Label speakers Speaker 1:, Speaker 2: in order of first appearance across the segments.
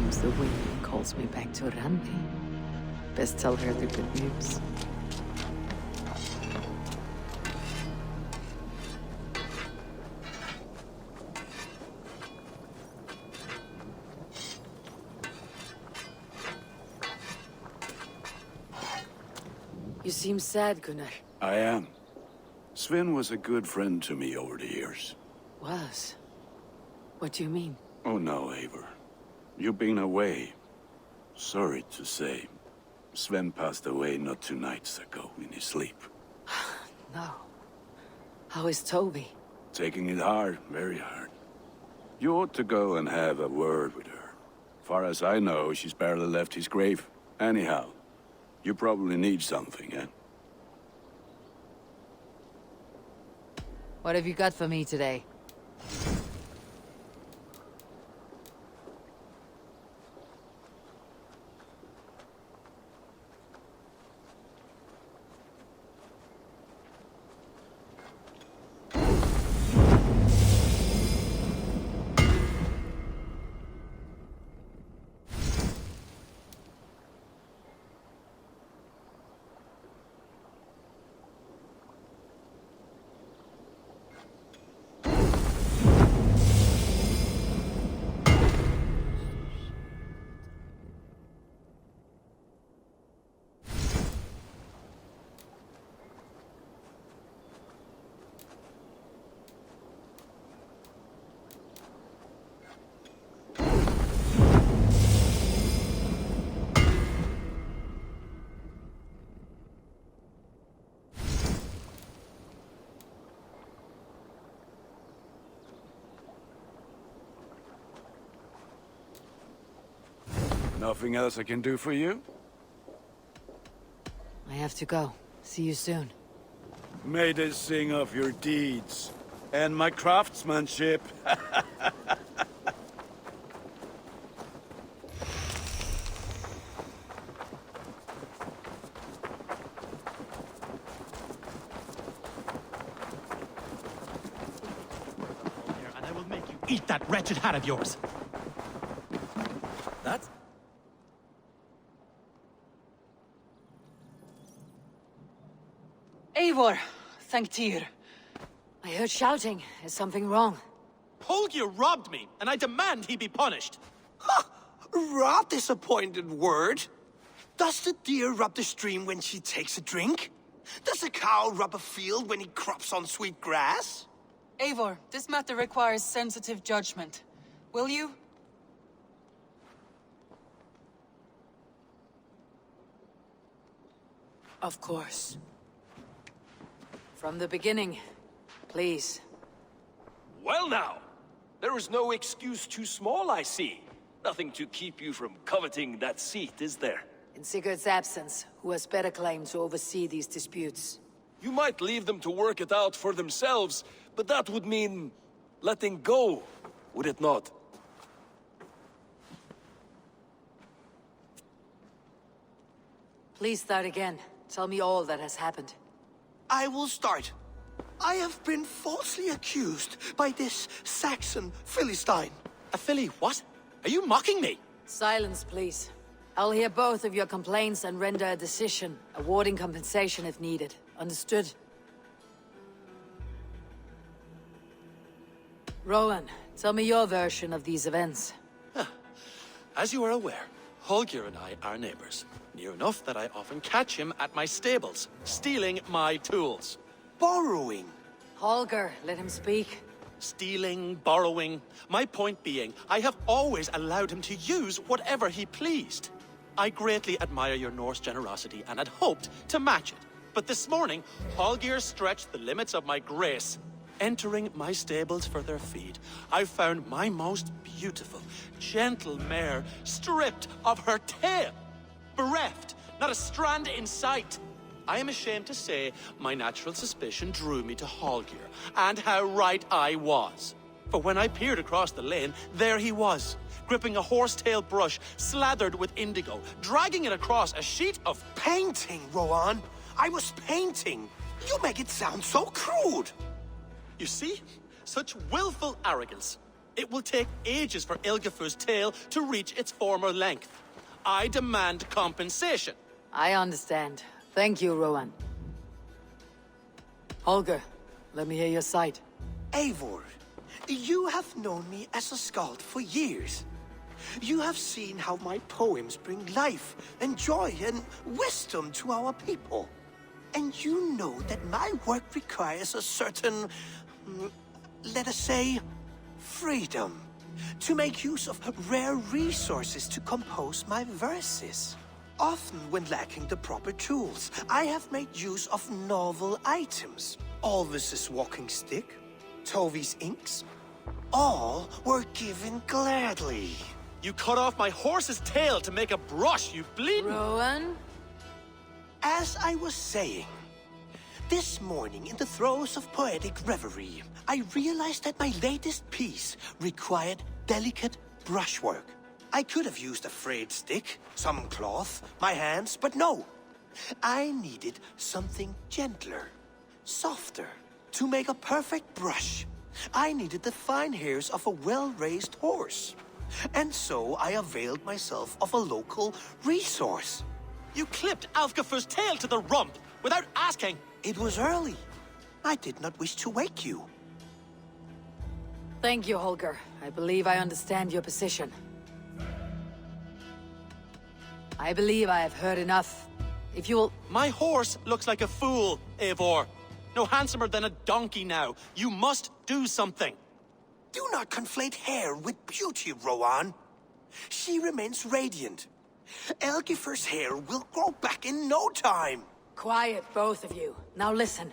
Speaker 1: Seems the wind calls me back to Randi. Best tell her the good news. You seem sad, Gunnar.
Speaker 2: I am. Sven was a good friend to me over the years.
Speaker 1: Was? What do you mean?
Speaker 2: Oh no, Eivor. You've been away. Sorry to say. Sven passed away not 2 nights ago in his sleep.
Speaker 1: No. How is Toby?
Speaker 2: Taking it hard, very hard. You ought to go and have a word with her. Far as I know, she's barely left his grave. Anyhow, you probably need something, eh?
Speaker 1: What have you got for me today?
Speaker 2: Nothing else I can do for you?
Speaker 1: I have to go. See you soon.
Speaker 2: May they sing of your deeds and my craftsmanship.
Speaker 3: And I will make you eat that wretched hat of yours. That's...
Speaker 1: Eivor! Thank Tyr. I heard shouting. Is something wrong?
Speaker 3: Holger robbed me, and I demand he be punished.
Speaker 4: Ha! Rot disappointed word. Does the deer rub the stream when she takes a drink? Does a cow rub a field when he crops on sweet grass?
Speaker 5: Eivor, this matter requires sensitive judgment. Will you?
Speaker 1: Of course. From the beginning, please.
Speaker 6: Well now, there is no excuse too small, I see. Nothing to keep you from coveting that seat, is there?
Speaker 1: In Sigurd's absence, who has better claim to oversee these disputes?
Speaker 6: You might leave them to work it out for themselves, but that would mean letting go, would it not?
Speaker 1: Please start again. Tell me all that has happened.
Speaker 4: I will start. I have been falsely accused by this Saxon Philistine.
Speaker 3: A filly what? Are you mocking me?
Speaker 1: Silence, please. I'll hear both of your complaints and render a decision, awarding compensation if needed. Understood? Rowan, tell me your version of these events.
Speaker 3: As you are aware, Holger and I are neighbors. Near enough that I often catch him at my stables, stealing my tools.
Speaker 4: Borrowing.
Speaker 1: Holger, let him speak.
Speaker 3: Stealing, borrowing. My point being, I have always allowed him to use whatever he pleased. I greatly admire your Norse generosity and had hoped to match it. But this morning, Holger stretched the limits of my grace. Entering my stables for their feed, I found my most beautiful, gentle mare stripped of her tail. Bereft, not a strand in sight. I am ashamed to say my natural suspicion drew me to Holger, and how right I was. For when I peered across the lane, there he was, gripping a horsetail brush slathered with indigo, dragging it across a sheet of...
Speaker 4: Painting, Rowan. I was painting. You make it sound so crude.
Speaker 3: You see? Such willful arrogance. It will take ages for Ilgifu's tail to reach its former length. I demand compensation.
Speaker 1: I understand. Thank you, Rowan. Holger, let me hear your side.
Speaker 4: Eivor, you have known me as a skald for years. You have seen how my poems bring life and joy and wisdom to our people. And you know that my work requires a certain, let us say, freedom. To make use of rare resources to compose my verses. Often when lacking the proper tools, I have made use of novel items. Alvis's walking stick, Tovi's inks, all were given gladly.
Speaker 3: You cut off my horse's tail to make a brush, you bleeding...
Speaker 1: Rowan?
Speaker 4: As I was saying, this morning in the throes of poetic reverie, I realized that my latest piece required delicate brushwork. I could have used a frayed stick, some cloth, my hands, but no. I needed something gentler, softer. To make a perfect brush, I needed the fine hairs of a well-raised horse. And so I availed myself of a local resource.
Speaker 3: You clipped Alfgafu's tail to the rump without asking.
Speaker 4: It was early. I did not wish to wake you.
Speaker 1: Thank you, Holger. I believe I understand your position. I believe I have heard enough. If you will...
Speaker 3: My horse looks like a fool, Eivor. No handsomer than a donkey now. You must do something.
Speaker 4: Do not conflate hair with beauty, Rowan. She remains radiant. Elgifer's hair will grow back in no time.
Speaker 1: Quiet, both of you. Now listen.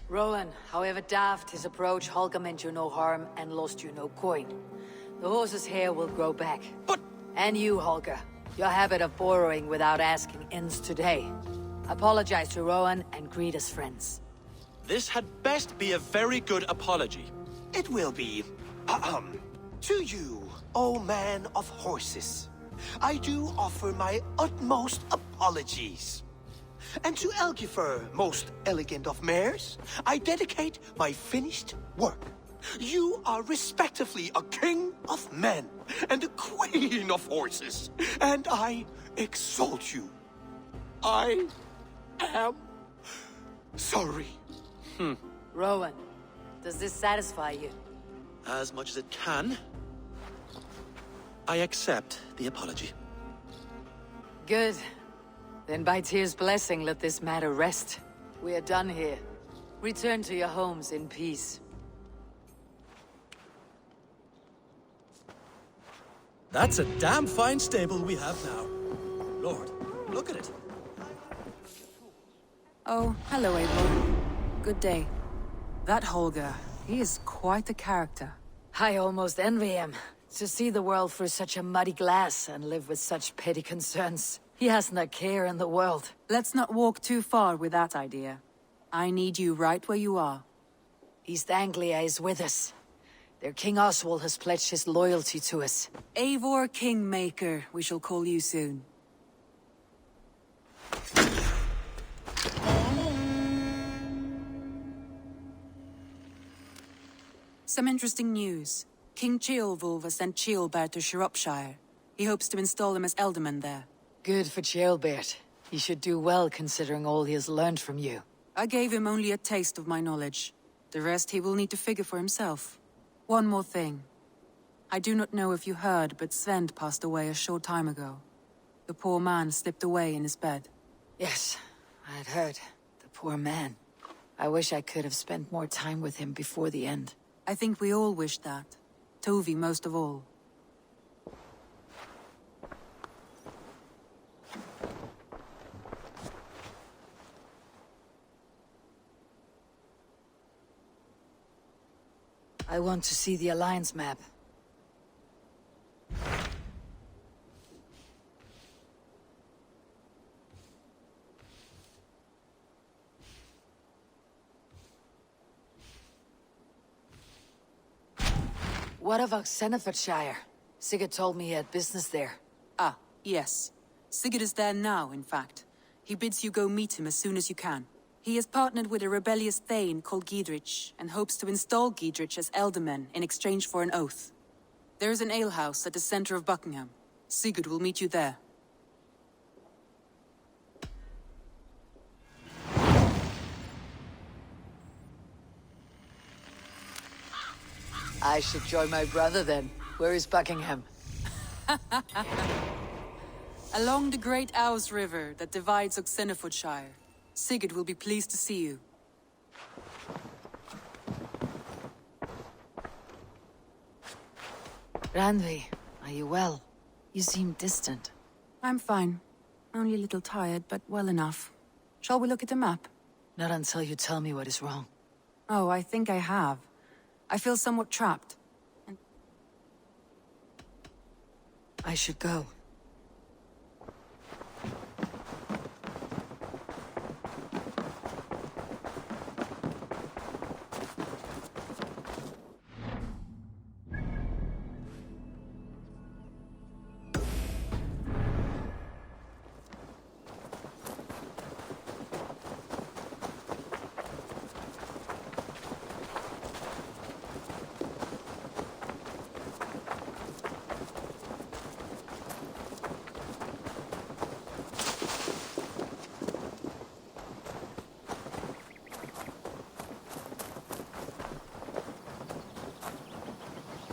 Speaker 1: Rowan, however daft his approach, Holger meant you no harm and lost you no coin. The horse's hair will grow back.
Speaker 3: But...
Speaker 1: And you, Holger. Your habit of borrowing without asking ends today. Apologize to Rowan and greet as friends.
Speaker 3: This had best be a very good apology.
Speaker 4: It will be. To you, O man of horses, I do offer my utmost apologies. And to Elgifer, most elegant of mares, I dedicate my finished work. You are respectively a king of men and a queen of horses, and I exalt you. I am sorry.
Speaker 1: Rowan, does this satisfy you?
Speaker 3: As much as it can. I accept the apology.
Speaker 1: Good. Then by Tyr's blessing, let this matter rest. We are done here. Return to your homes in peace.
Speaker 3: That's a damn fine stable we have now. Lord, look at it.
Speaker 7: Oh, hello, Eivor. Good day. That Holger, he is quite the character.
Speaker 1: I almost envy him. To see the world through such a muddy glass and live with such petty concerns. He hasn't a care in the world.
Speaker 7: Let's not walk too far with that idea. I need you right where you are.
Speaker 1: East Anglia is with us. Their King Oswald has pledged his loyalty to us.
Speaker 7: Eivor Kingmaker, we shall call you soon. Some interesting news. King Ceolwulf has sent Ceolbert to Shropshire. He hopes to install him as Elderman there.
Speaker 1: Good for Ceolbert. He should do well considering all he has learned from you.
Speaker 7: I gave him only a taste of my knowledge. The rest he will need to figure for himself. One more thing. I do not know if you heard, but Svend passed away a short time ago. The poor man slipped away in his bed.
Speaker 1: Yes, I had heard. The poor man. I wish I could have spent more time with him before the end.
Speaker 7: I think we all wish that. Tovi most of all.
Speaker 1: I want to see the Alliance map. What of OXENEFORDSHIRE? Sigurd told me he had business there.
Speaker 7: Ah, Yes. Sigurd is there now, in fact. He bids you go meet him as soon as you can. He has partnered with a rebellious Thane called Giedrich, and hopes to install Giedrich as Elderman in exchange for an oath. There is an alehouse at the center of Buckingham. Sigurd will meet you there.
Speaker 1: I should join my brother then. Where is Buckingham?
Speaker 7: Along the Great Ouse River that divides OXENEFORDSHIRE. Sigurd will be pleased to see you.
Speaker 1: Randvi, are you well? You seem distant.
Speaker 7: I'm fine. Only a little tired, but well enough. Shall we look at the map?
Speaker 1: Not until you tell me what is wrong.
Speaker 7: Oh, I think I have. I feel somewhat trapped.
Speaker 1: I should go.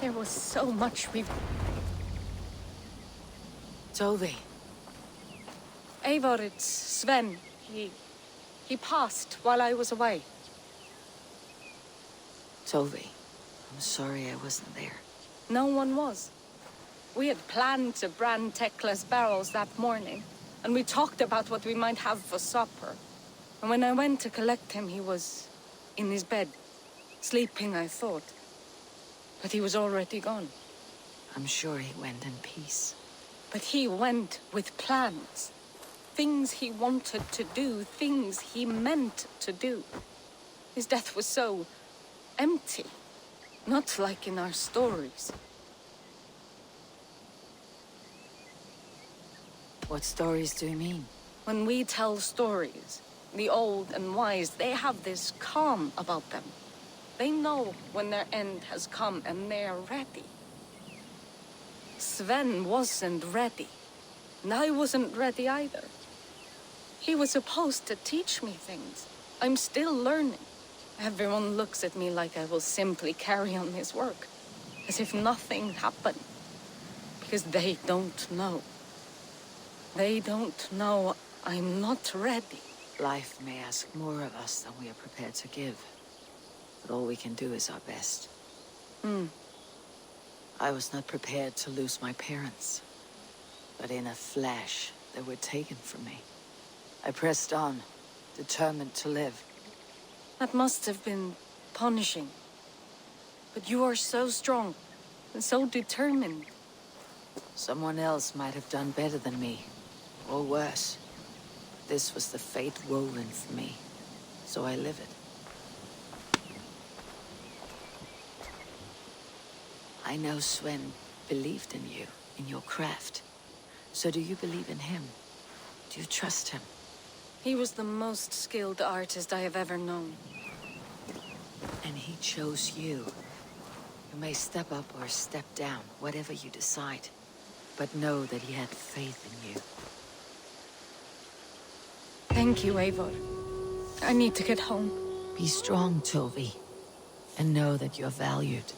Speaker 8: There was so much we...
Speaker 1: Tolvi.
Speaker 8: Eivor, it's Sven. He passed while I was away.
Speaker 1: Tolvi, I'm sorry I wasn't there.
Speaker 8: No one was. We had planned to brand Tekla's barrels that morning, and we talked about what we might have for supper. And when I went to collect him, he was in his bed. Sleeping, I thought. But he was already gone.
Speaker 1: I'm sure he went in peace.
Speaker 8: But he went with plans. Things he wanted to do, things he meant to do. His death was so empty. Not like in our stories.
Speaker 1: What stories do you mean?
Speaker 8: When we tell stories, the old and wise, they have this calm about them. They know when their end has come and they're ready. Sven wasn't ready. And I wasn't ready either. He was supposed to teach me things. I'm still learning. Everyone looks at me like I will simply carry on his work. As if nothing happened. Because they don't know. They don't know I'm not ready.
Speaker 1: Life may ask more of us than we are prepared to give. But all we can do is our best. I was not prepared to lose my parents. But in a flash, they were taken from me. I pressed on, determined to live.
Speaker 8: That must have been punishing. But you are so strong, and so determined.
Speaker 1: Someone else might have done better than me, or worse. This was the fate woven for me, so I live it. I know Sven believed in you, in your craft. So do you believe in him? Do you trust him?
Speaker 8: He was the most skilled artist I have ever known.
Speaker 1: And he chose you. You may step up or step down, whatever you decide. But know that he had faith in you.
Speaker 8: Thank you, Eivor. I need to get home.
Speaker 1: Be strong, Tolvi. And know that you're valued.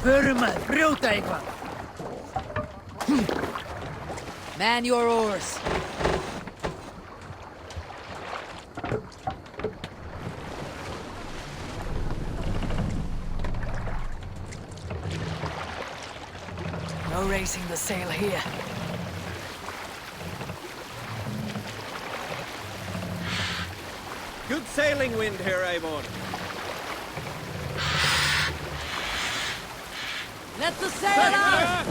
Speaker 1: Förum að brjóta eitthvað. Man your oars. No raising the sail here.
Speaker 9: Good sailing wind here, Eivor.
Speaker 1: Let the sail out!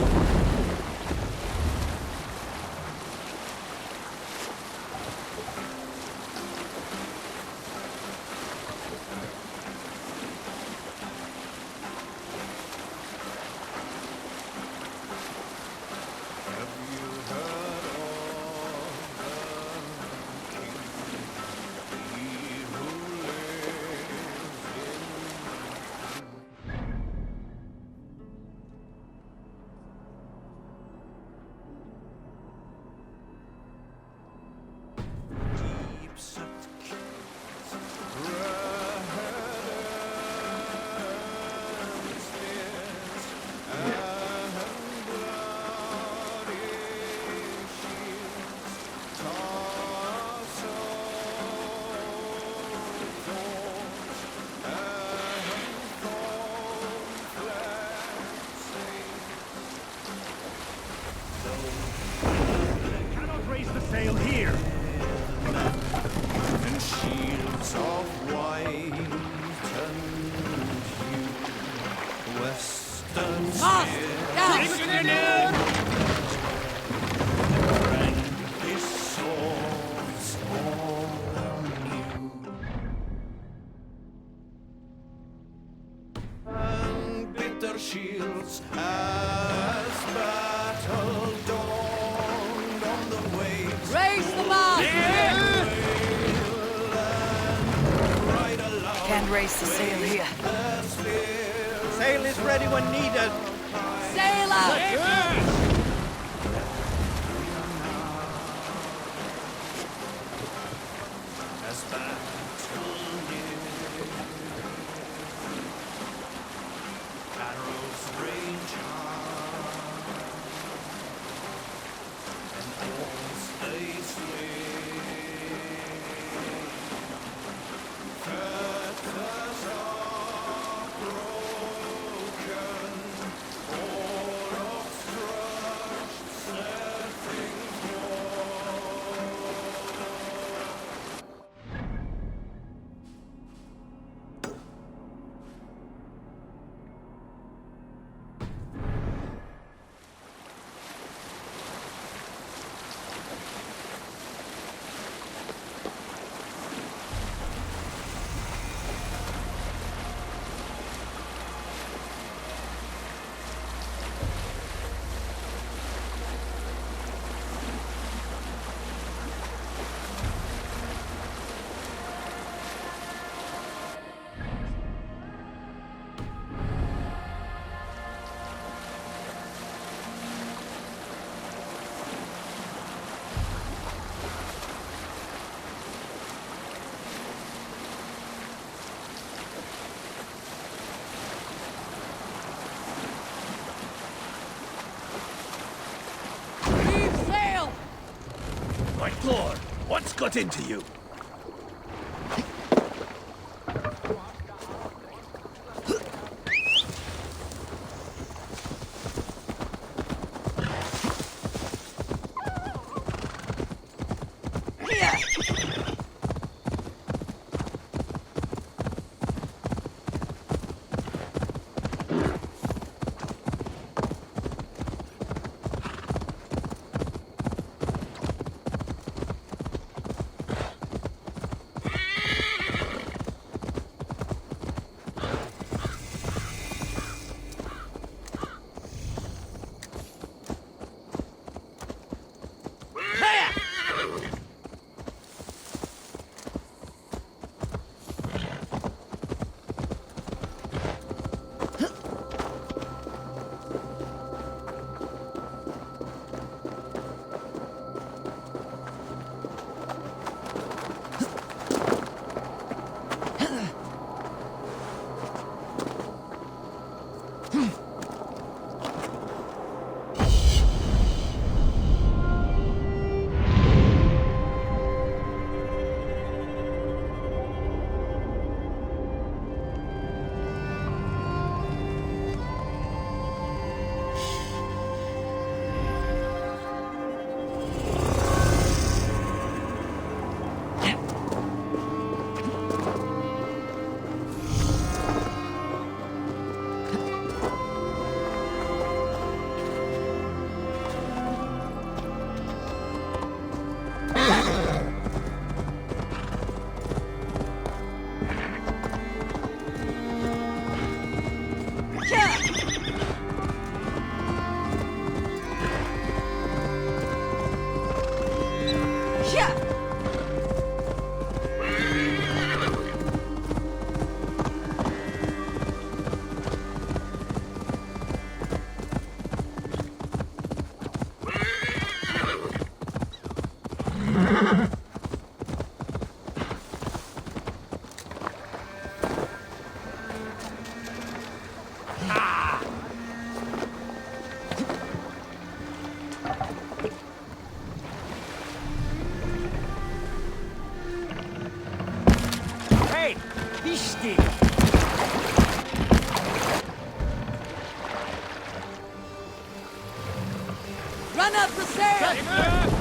Speaker 10: Sail here.
Speaker 11: And shields of white and hue, western his swords all new, and bitter shields as battle dawned on the waves.
Speaker 1: Raise the mast! Can't raise the sail here.
Speaker 9: Sail is ready when needed.
Speaker 1: Sail out!
Speaker 11: As battle near, arrows range high, and walls they swing. Fetters are broken, all obstructed, setting
Speaker 10: My lord, what's got into you?
Speaker 1: Anna Preserve!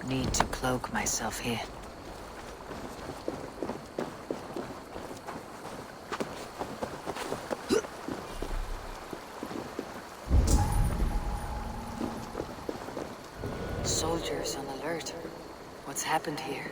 Speaker 1: Need to cloak myself here. Soldiers on alert. What's happened here?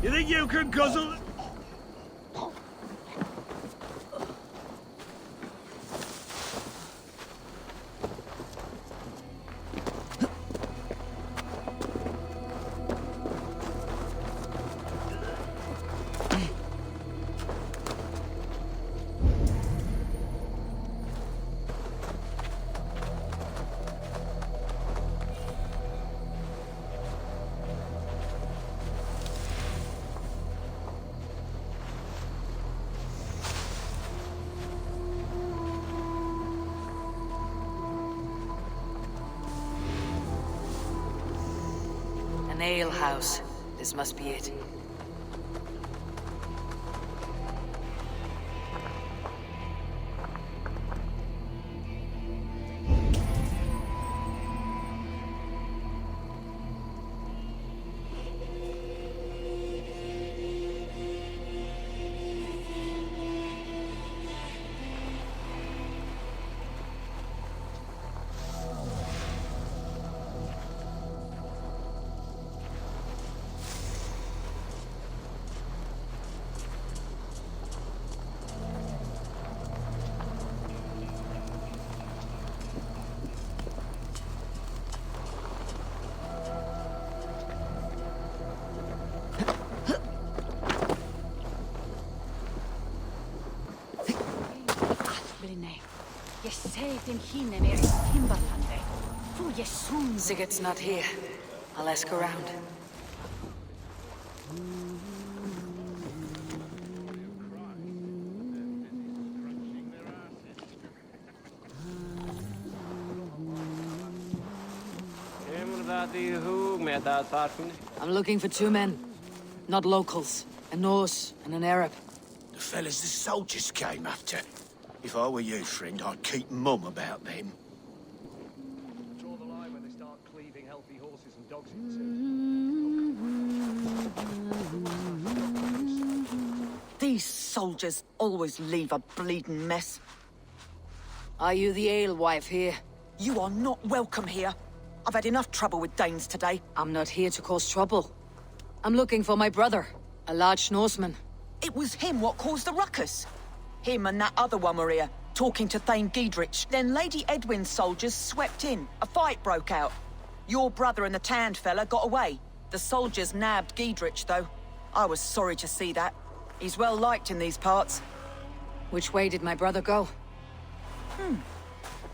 Speaker 10: You think you can guzzle?
Speaker 1: An ale house. This must be it. Sigurd's not here. I'll ask around. I'm looking for 2 men. Not locals. A Norse and an Arab.
Speaker 10: The fellas the soldiers came after. If I were you, friend, I'd keep mum about them.
Speaker 6: Draw the line when they start cleaving healthy horses and dogs
Speaker 12: These soldiers always leave a bleeding mess.
Speaker 1: Are you the alewife here?
Speaker 12: You are not welcome here. I've had enough trouble with Danes today.
Speaker 1: I'm not here to cause trouble. I'm looking for my brother, a large Norseman.
Speaker 12: It was him what caused the ruckus. Him and that other one were here, talking to Thane Giedrich. Then Lady Edwin's soldiers swept in. A fight broke out. Your brother and the tanned fella got away. The soldiers nabbed Giedrich, though. I was sorry to see that. He's well liked in these parts.
Speaker 1: Which way did my brother go?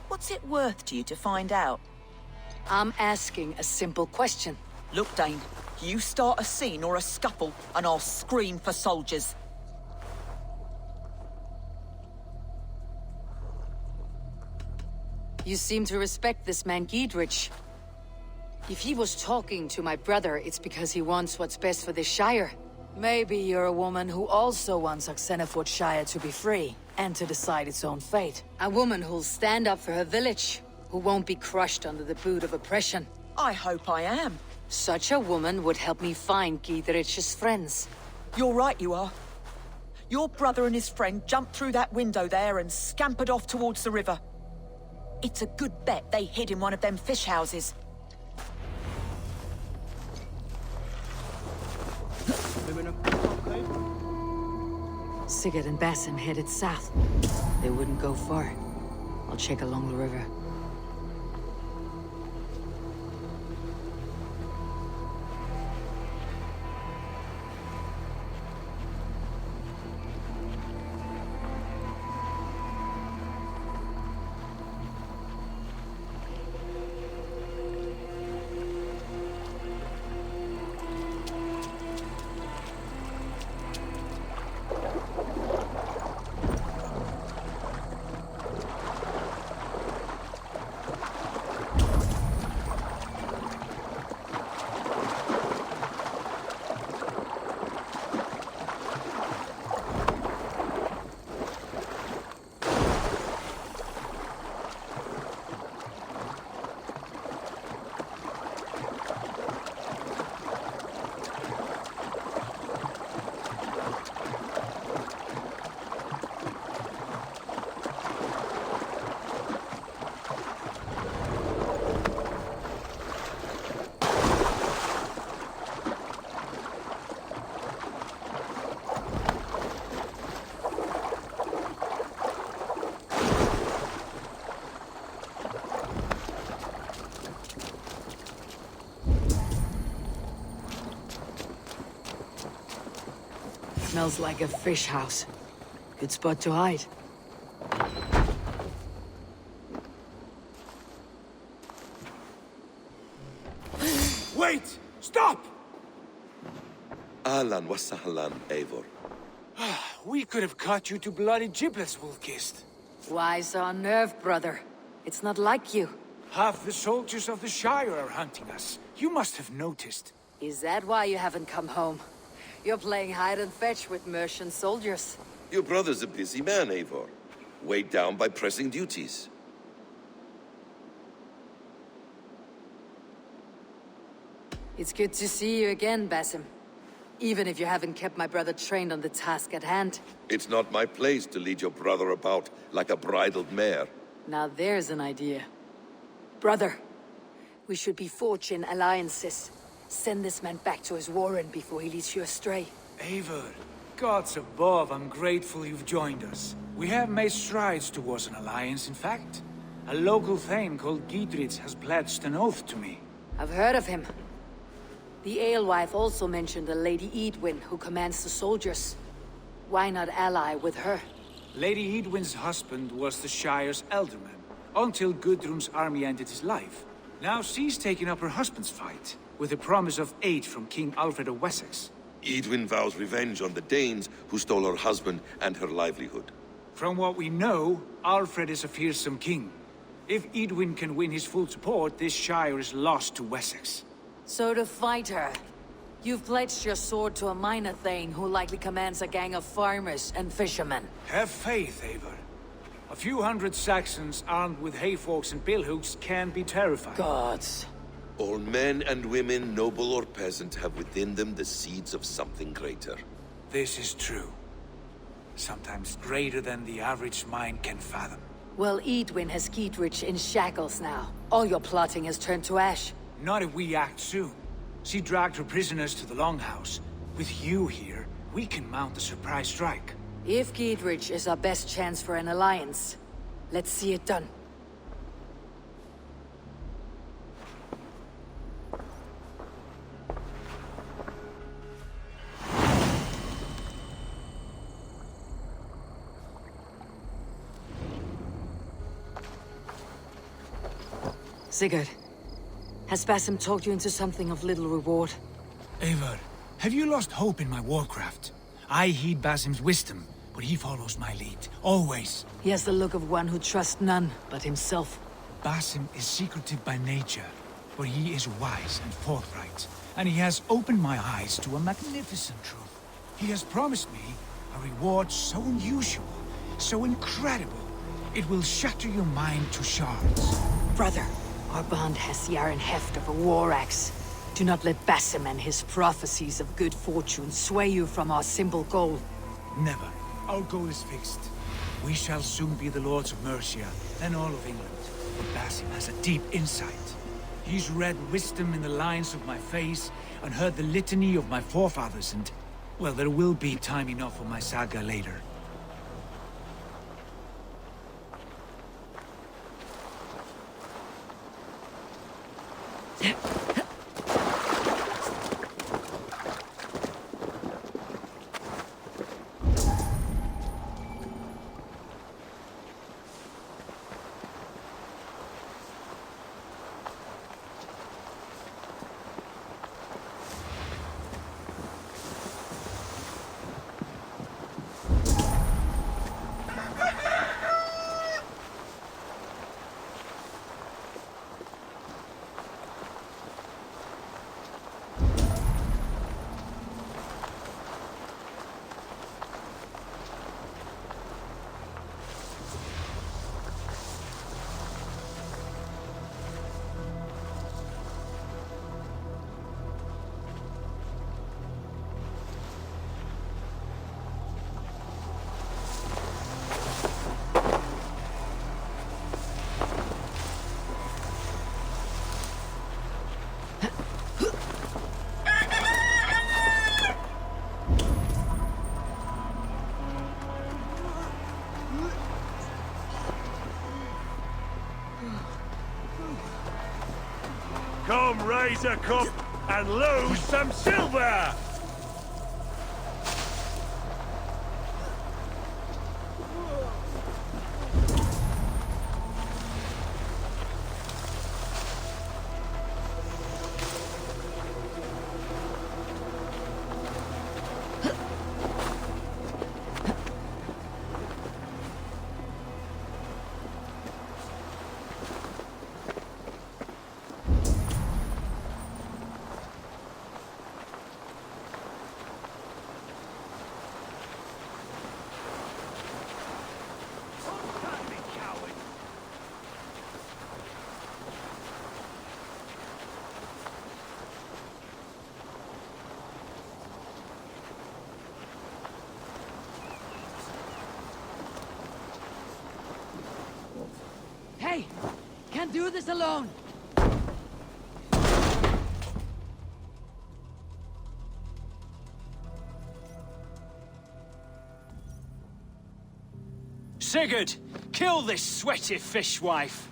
Speaker 12: What's it worth to you to find out?
Speaker 1: I'm asking a simple question.
Speaker 12: Look, Dane, you start a scene or a scuffle, and I'll scream for soldiers.
Speaker 1: You seem to respect this man Giedrich. If he was talking to my brother, it's because he wants what's best for this shire. Maybe you're a woman who also wants OXENEFORDSHIRE to be free, and to decide its own fate. A woman who'll stand up for her village, who won't be crushed under the boot of oppression.
Speaker 12: I hope I am.
Speaker 1: Such a woman would help me find Giedrich's friends.
Speaker 12: You're right, you are. Your brother and his friend jumped through that window there and scampered off towards the river. It's a good bet they hid in one of them fish houses.
Speaker 1: Sigurd and Basim headed south. They wouldn't go far. I'll check along the river. Smells like a fish house. Good spot to hide.
Speaker 10: Wait! Stop!
Speaker 13: Ahlan wa sahlan, Eivor.
Speaker 10: We could have cut you to bloody giblets, Wolf-Kissed.
Speaker 1: Why so unnerved, brother? It's not like you.
Speaker 10: Half the soldiers of the Shire are hunting us. You must have noticed.
Speaker 1: Is that why you haven't come home? You're playing hide and fetch with Mercian soldiers.
Speaker 13: Your brother's a busy man, Eivor. Weighed down by pressing duties.
Speaker 1: It's good to see you again, Basim. Even if you haven't kept my brother trained on the task at hand.
Speaker 13: It's not my place to lead your brother about like a bridled mare.
Speaker 1: Now there's an idea. Brother, we should be forging alliances. Send this man back to his warren before he leads you astray.
Speaker 10: Eivor, gods above, I'm grateful you've joined us. We have made strides towards an alliance, in fact. A local thane called Giedrich has pledged an oath to me.
Speaker 1: I've heard of him. The alewife also mentioned a Lady Edwin who commands the soldiers. Why not ally with her?
Speaker 10: Lady Edwin's husband was the Shire's elderman, until Gudrun's army ended his life. Now she's taken up her husband's fight, with a promise of aid from King Alfred of Wessex.
Speaker 13: Edwin vows revenge on the Danes who stole her husband and her livelihood.
Speaker 10: From what we know, Alfred is a fearsome king. If Edwin can win his full support, this shire is lost to Wessex.
Speaker 1: So to fight her, you've pledged your sword to a minor thane who likely commands a gang of farmers and fishermen.
Speaker 10: Have faith, Eivor. A few hundred Saxons armed with hayforks and billhooks can be terrifying.
Speaker 1: Gods.
Speaker 13: All men and women, noble or peasant, have within them the seeds of something greater.
Speaker 10: This is true. Sometimes greater than the average mind can fathom.
Speaker 1: Well, Edwin has Geedrich in shackles now. All your plotting has turned to ash.
Speaker 10: Not if we act soon. She dragged her prisoners to the Longhouse. With you here, we can mount a surprise strike.
Speaker 1: If Geedrich is our best chance for an alliance, let's see it done. Sigurd, has Basim talked you into something of little reward?
Speaker 10: Eivor, have you lost hope in my warcraft? I heed Basim's wisdom, but he follows my lead, always.
Speaker 1: He has the look of one who trusts none but himself.
Speaker 10: Basim is secretive by nature, but he is wise and forthright, and he has opened my eyes to a magnificent truth. He has promised me a reward so unusual, so incredible, it will shatter your mind to shards.
Speaker 1: Brother, our bond has the iron heft of a war axe. Do not let Basim and his prophecies of good fortune sway you from our simple goal.
Speaker 10: Never. Our goal is fixed. We shall soon be the lords of Mercia, and all of England. But Basim has a deep insight. He's read wisdom in the lines of my face, and heard the litany of my forefathers, and... well, there will be time enough for my saga later.
Speaker 11: Come, raise a cup and lose some silver!
Speaker 1: Hey! Can't do this alone!
Speaker 14: Sigurd! Kill this sweaty fishwife!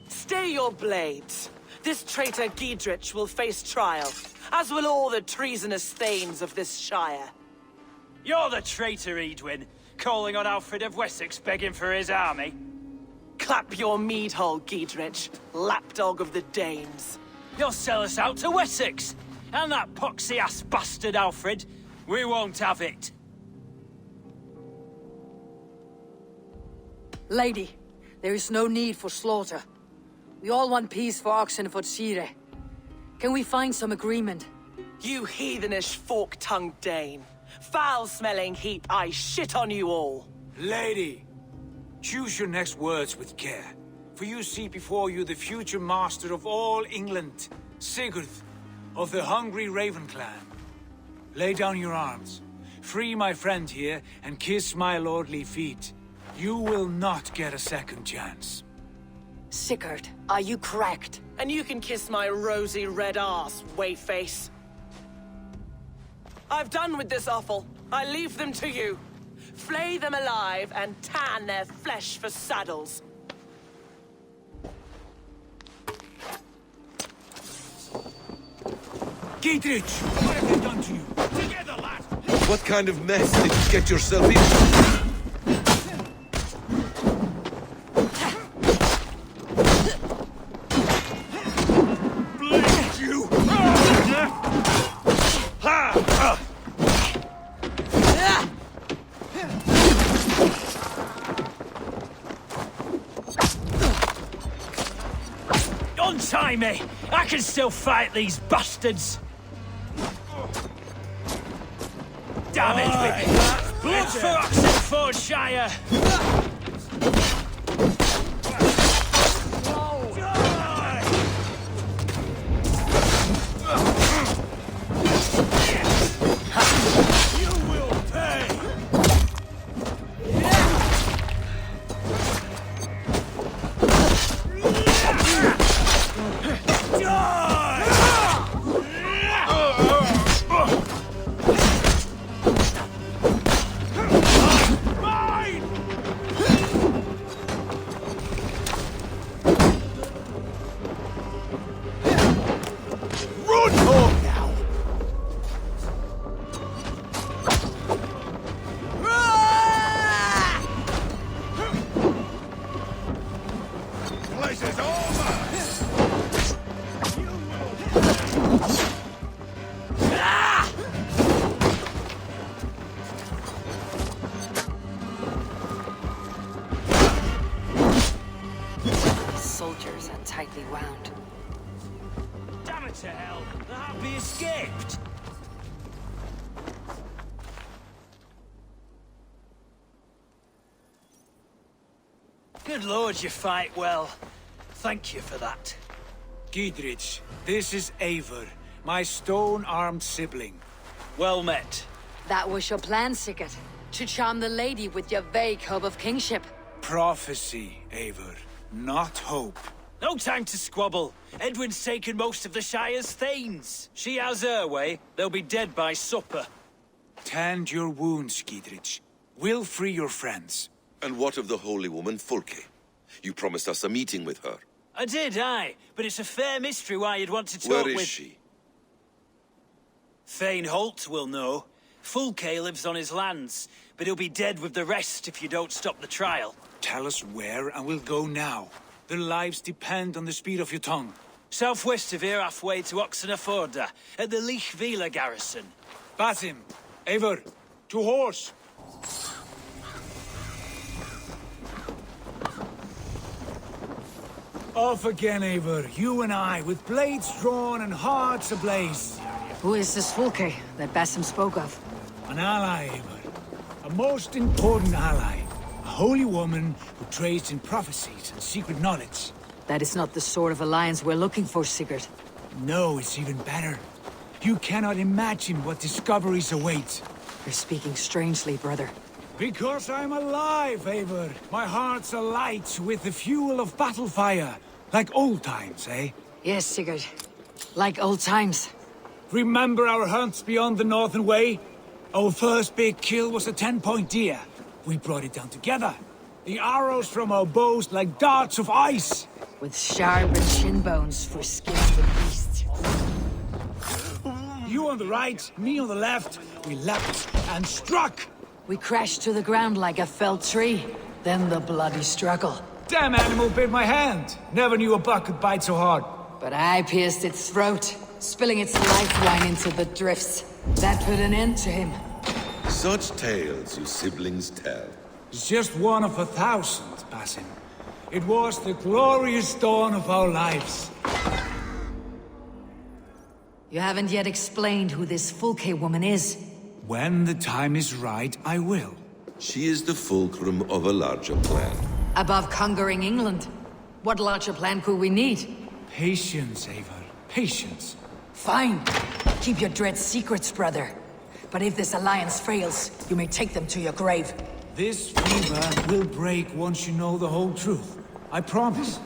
Speaker 15: Stay your blades. This traitor Geedrich will face trial, as will all the treasonous thanes of this shire.
Speaker 14: You're the traitor, Edwin, calling on Alfred of Wessex begging for his army.
Speaker 15: Clap your mead hole, Geedrich, lapdog of the Danes.
Speaker 14: You'll sell us out to Wessex! And that poxy-ass bastard Alfred, we won't have it.
Speaker 1: Lady, There is no need for slaughter. We all want peace for OXENEFORDSHIRE. Can we find some agreement?
Speaker 15: You heathenish fork-tongued Dane. Foul-smelling heap, I shit on you all.
Speaker 10: Lady, choose your next words with care. For you see before you the future master of all England, Sigurd, of the hungry Raven clan. Lay down your arms. Free my friend here, and kiss my lordly feet. You will not get a second chance.
Speaker 1: Sigurd, are you cracked?
Speaker 15: And you can kiss my rosy red ass, wayface. I've done with this offal. I leave them to you. Flay them alive and tan their flesh for saddles.
Speaker 10: Giedrich, what have they done to you?
Speaker 11: Together, lad!
Speaker 13: What kind of mess did you get yourself into?
Speaker 14: Untie me! I can still fight these bastards! Damage me! Blood for OXENEFORDSHIRE!
Speaker 1: Soldiers are tightly wound.
Speaker 14: Damn it to hell! The happy escaped! Good lord, you fight well. Thank you for that.
Speaker 10: Giedrich, this is Eivor, my stone-armed sibling.
Speaker 14: Well met.
Speaker 1: That was your plan, Sigurd. To charm the lady with your vague hope of kingship.
Speaker 10: Prophecy, Eivor, not hope.
Speaker 14: No time to squabble. Edwin's taken most of the Shire's thanes. She has her way. They'll be dead by supper.
Speaker 10: Tend your wounds, Giedrich. We'll free your friends.
Speaker 13: And what of the holy woman Fulke? You promised us a meeting with her.
Speaker 14: I did, aye. But it's a fair mystery why you'd want to talk with...
Speaker 13: Where is she?
Speaker 14: Thane Holt will know. Fulke lives on his lands, but he'll be dead with the rest if you don't stop the trial.
Speaker 10: Tell us where, and we'll go now. Their lives depend on the speed of your tongue.
Speaker 14: Southwest of here, halfway to OXENEFORDA, at the Lichvila garrison.
Speaker 10: Basim, Eivor, to horse! Off again, Eivor, you and I, with blades drawn and hearts ablaze.
Speaker 1: Who is this Fulke that Basim spoke of?
Speaker 10: An ally, Eivor. A most important ally. A holy woman who trades in prophecies and secret knowledge.
Speaker 1: That is not the sort of alliance we're looking for, Sigurd.
Speaker 10: No, it's even better. You cannot imagine what discoveries await.
Speaker 1: You're speaking strangely, brother.
Speaker 10: Because I'm alive, Eivor. My heart's alight with the fuel of battle fire. Like old times, eh?
Speaker 1: Yes, Sigurd. Like old times.
Speaker 10: Remember our hunts beyond the Northern Way? Our first big kill was a 10-point deer. We brought it down together. The arrows from our bows like darts of ice.
Speaker 1: With sharpened shin bones for skin of the beast.
Speaker 10: You on the right, me on the left. We leapt and struck.
Speaker 1: We crashed to the ground like a felled tree. Then the bloody struggle.
Speaker 10: Damn animal bit my hand. Never knew a buck could bite so hard.
Speaker 1: But I pierced its throat, spilling its lifeline into the drifts. That put an end to him.
Speaker 13: Such tales you siblings tell.
Speaker 10: It's just one of 1,000, Basim. It was the glorious dawn of our lives.
Speaker 1: You haven't yet explained who this Fulke woman is.
Speaker 10: When the time is right, I will.
Speaker 13: She is the fulcrum of a larger plan.
Speaker 1: Above conquering England, what larger plan could we need?
Speaker 10: Patience, Eivor. Patience.
Speaker 1: Fine. Keep your dread secrets, brother. But if this alliance fails, you may take them to your grave.
Speaker 10: This fever will break once you know the whole truth. I promise.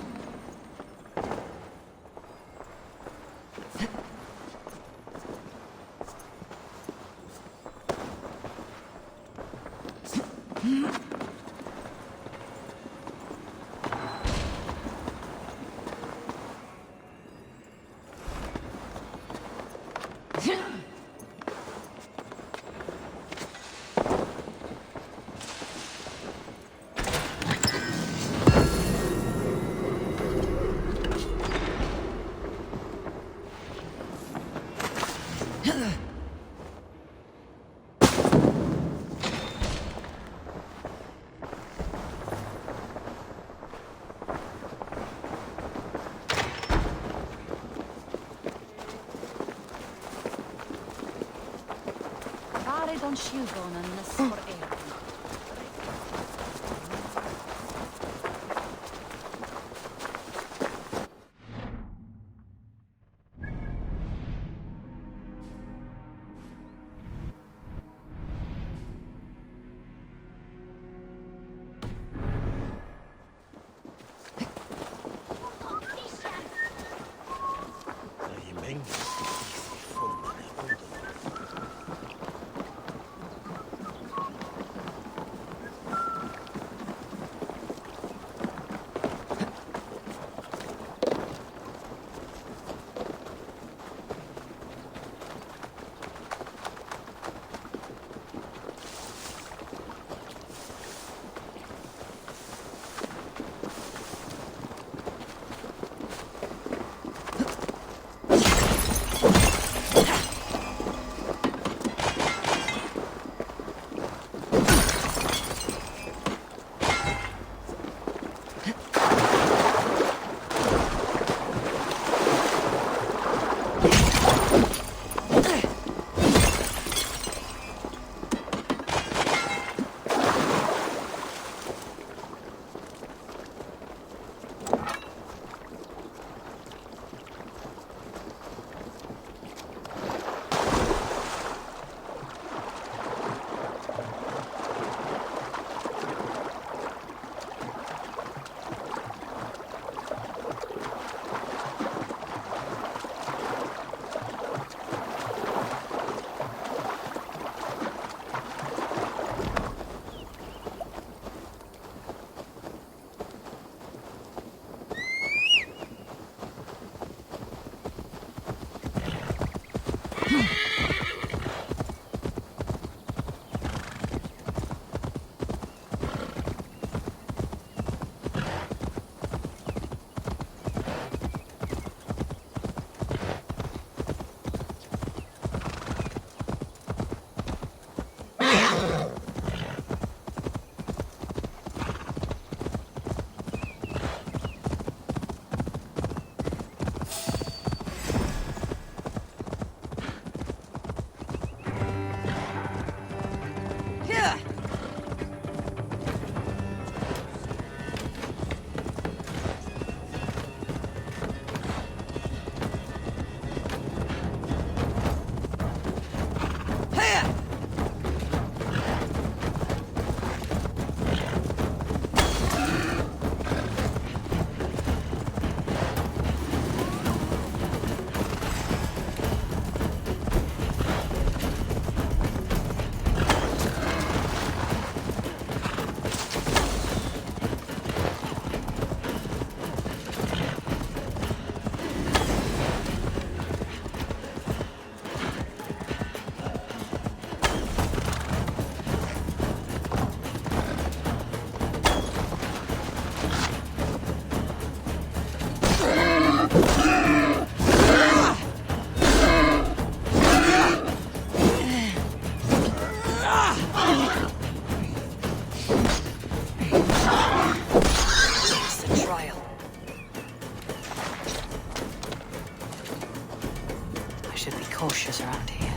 Speaker 1: cautious around here.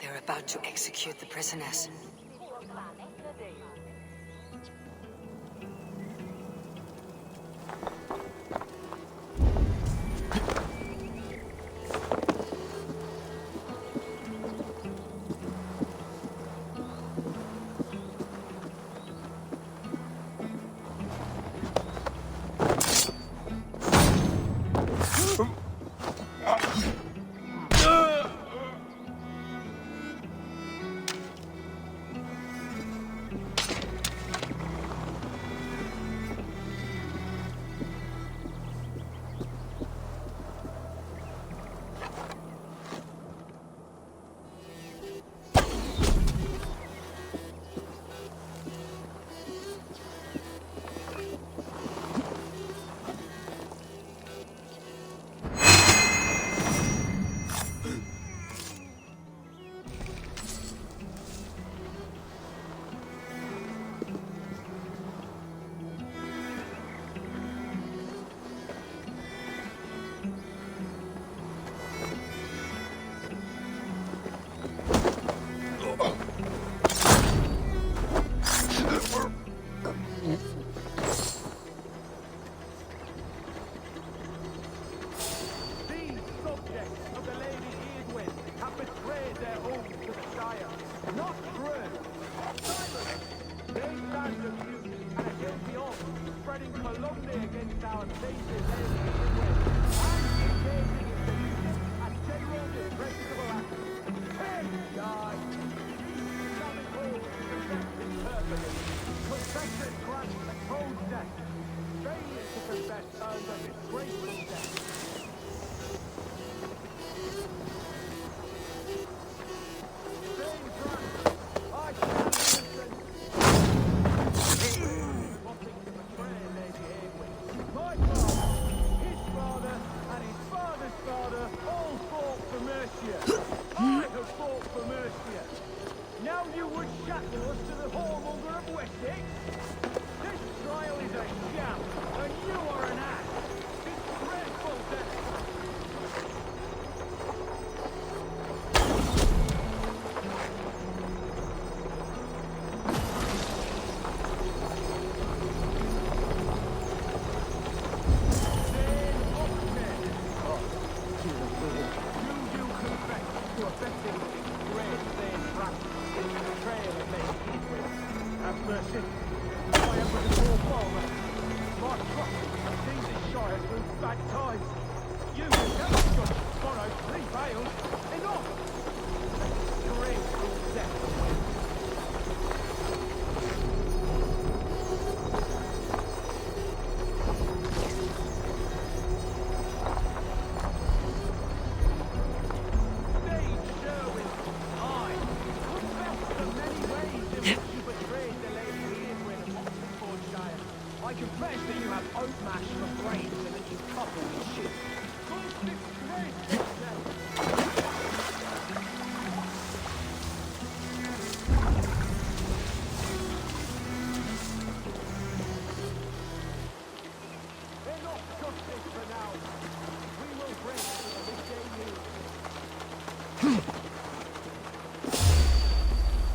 Speaker 1: They're about to execute the prisoners.
Speaker 9: I have fought for Mercia. Now you would shackle us to the whoremonger of Wessex? This trial is a sham, and you are an ass. Disgraceful death.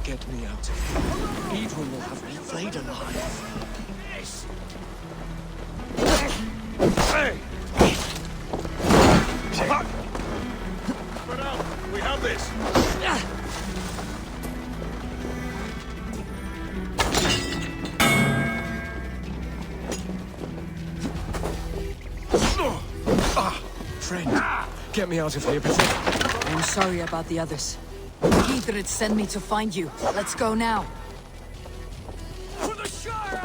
Speaker 16: Get me out of here. Eivor will have me flayed alive.
Speaker 11: Hey! Spread out! We have this!
Speaker 16: Friend, get me out of here before...
Speaker 1: I'm sorry about the others. Sigurd sent me to find you. Let's go now.
Speaker 11: For the Shire!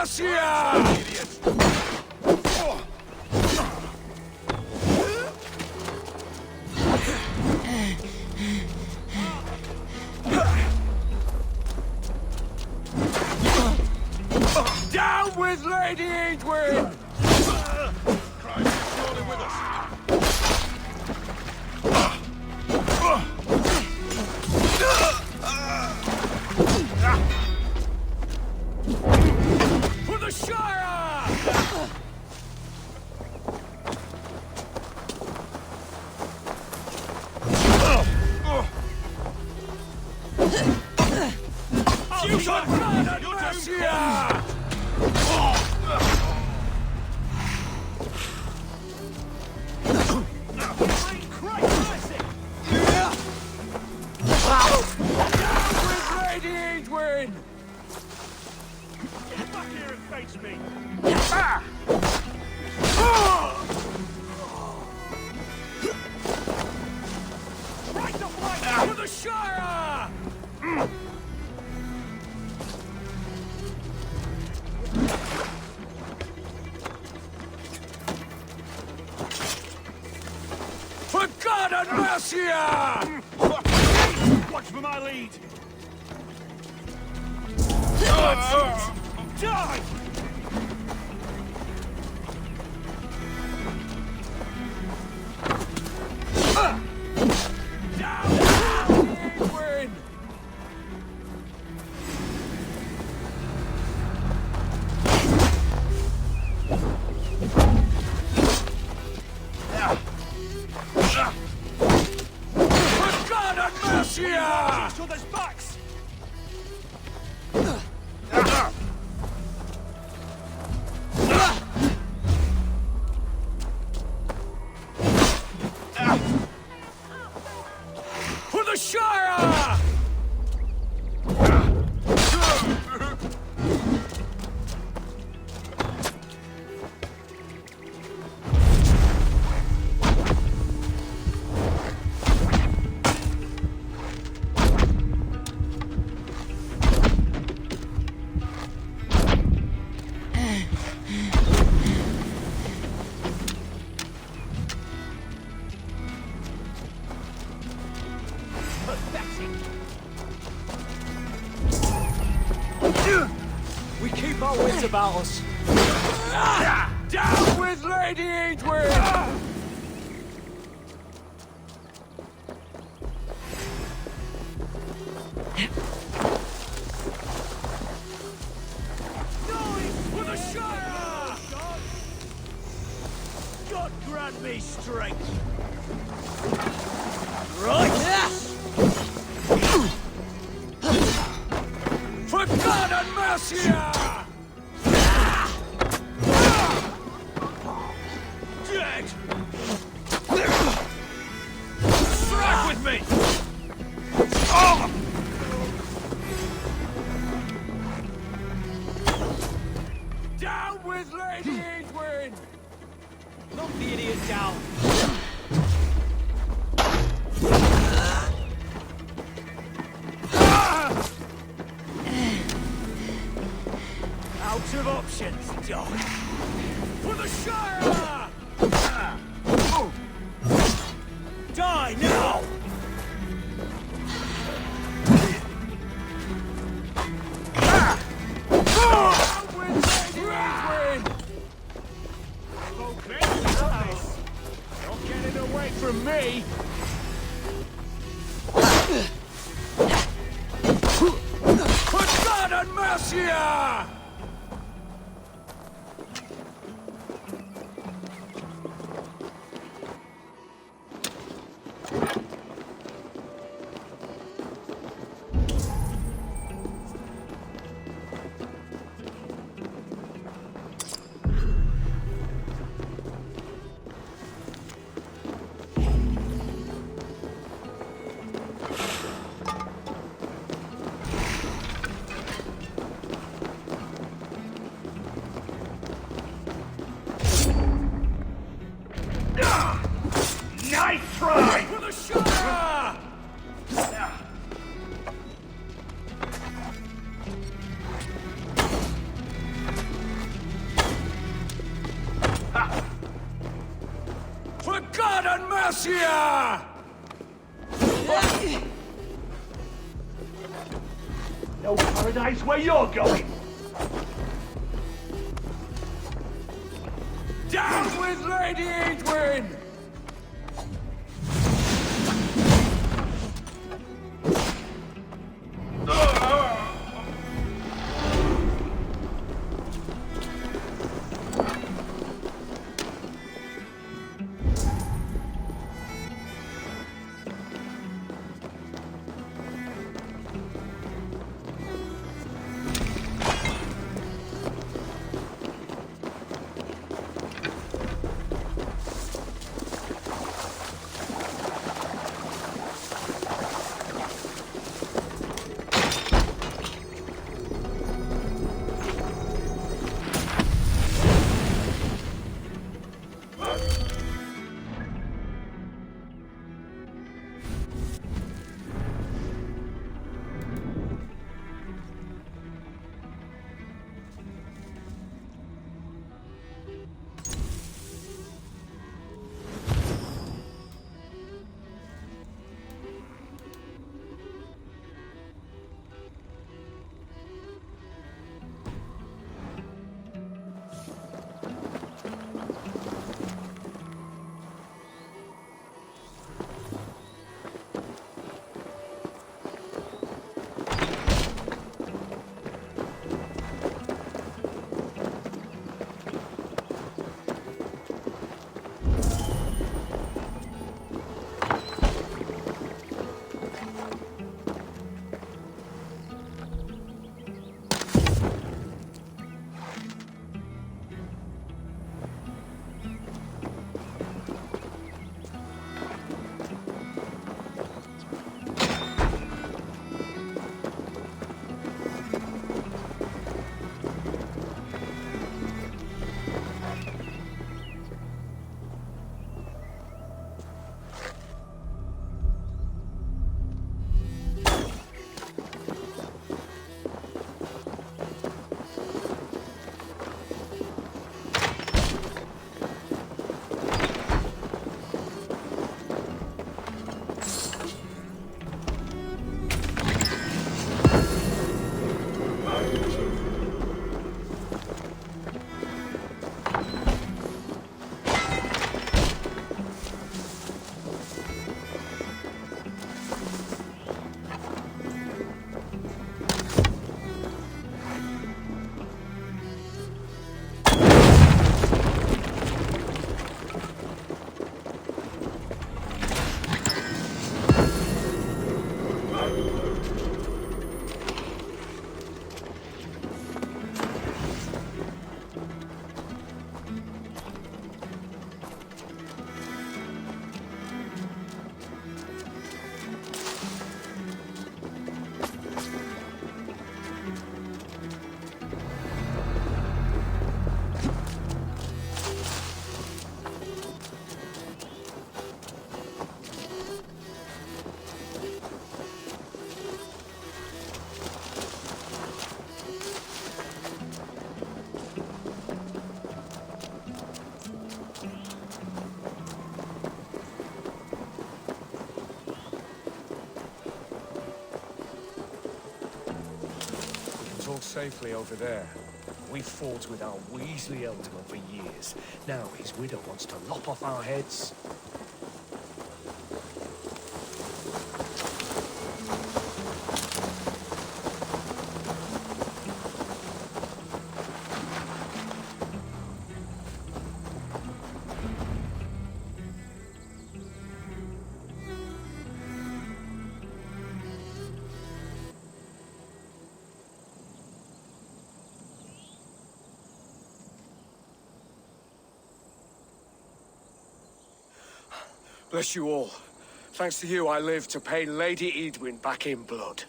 Speaker 11: Mercia! Down with Lady Eivor! Christ is surely with us. For the Shire! Fusion blood and Mercia! Me. Ah! Right the flank for the Shire! For God and Mercia! Watch for my lead! Die!
Speaker 14: We keep our wits about us.
Speaker 11: Down with Lady Eivor! For the Shire! God grant me strength! Right! For God and Mercia! Dead! Strike with me! Oh! Down with Lady Eivor!
Speaker 14: Knock the idiot down!
Speaker 11: Out of options, dog! For the Shire! Die now! Okay, nice. Not getting away from me! For God and Mercia! Mercia!
Speaker 9: No paradise where you're going!
Speaker 11: Down with Lady Eidwin!
Speaker 16: Safely over there. We fought with our Weasley Elder for years. Now his widow wants to lop off our heads. Bless you all. Thanks to you, I live to pay Lady Eidwin back in blood.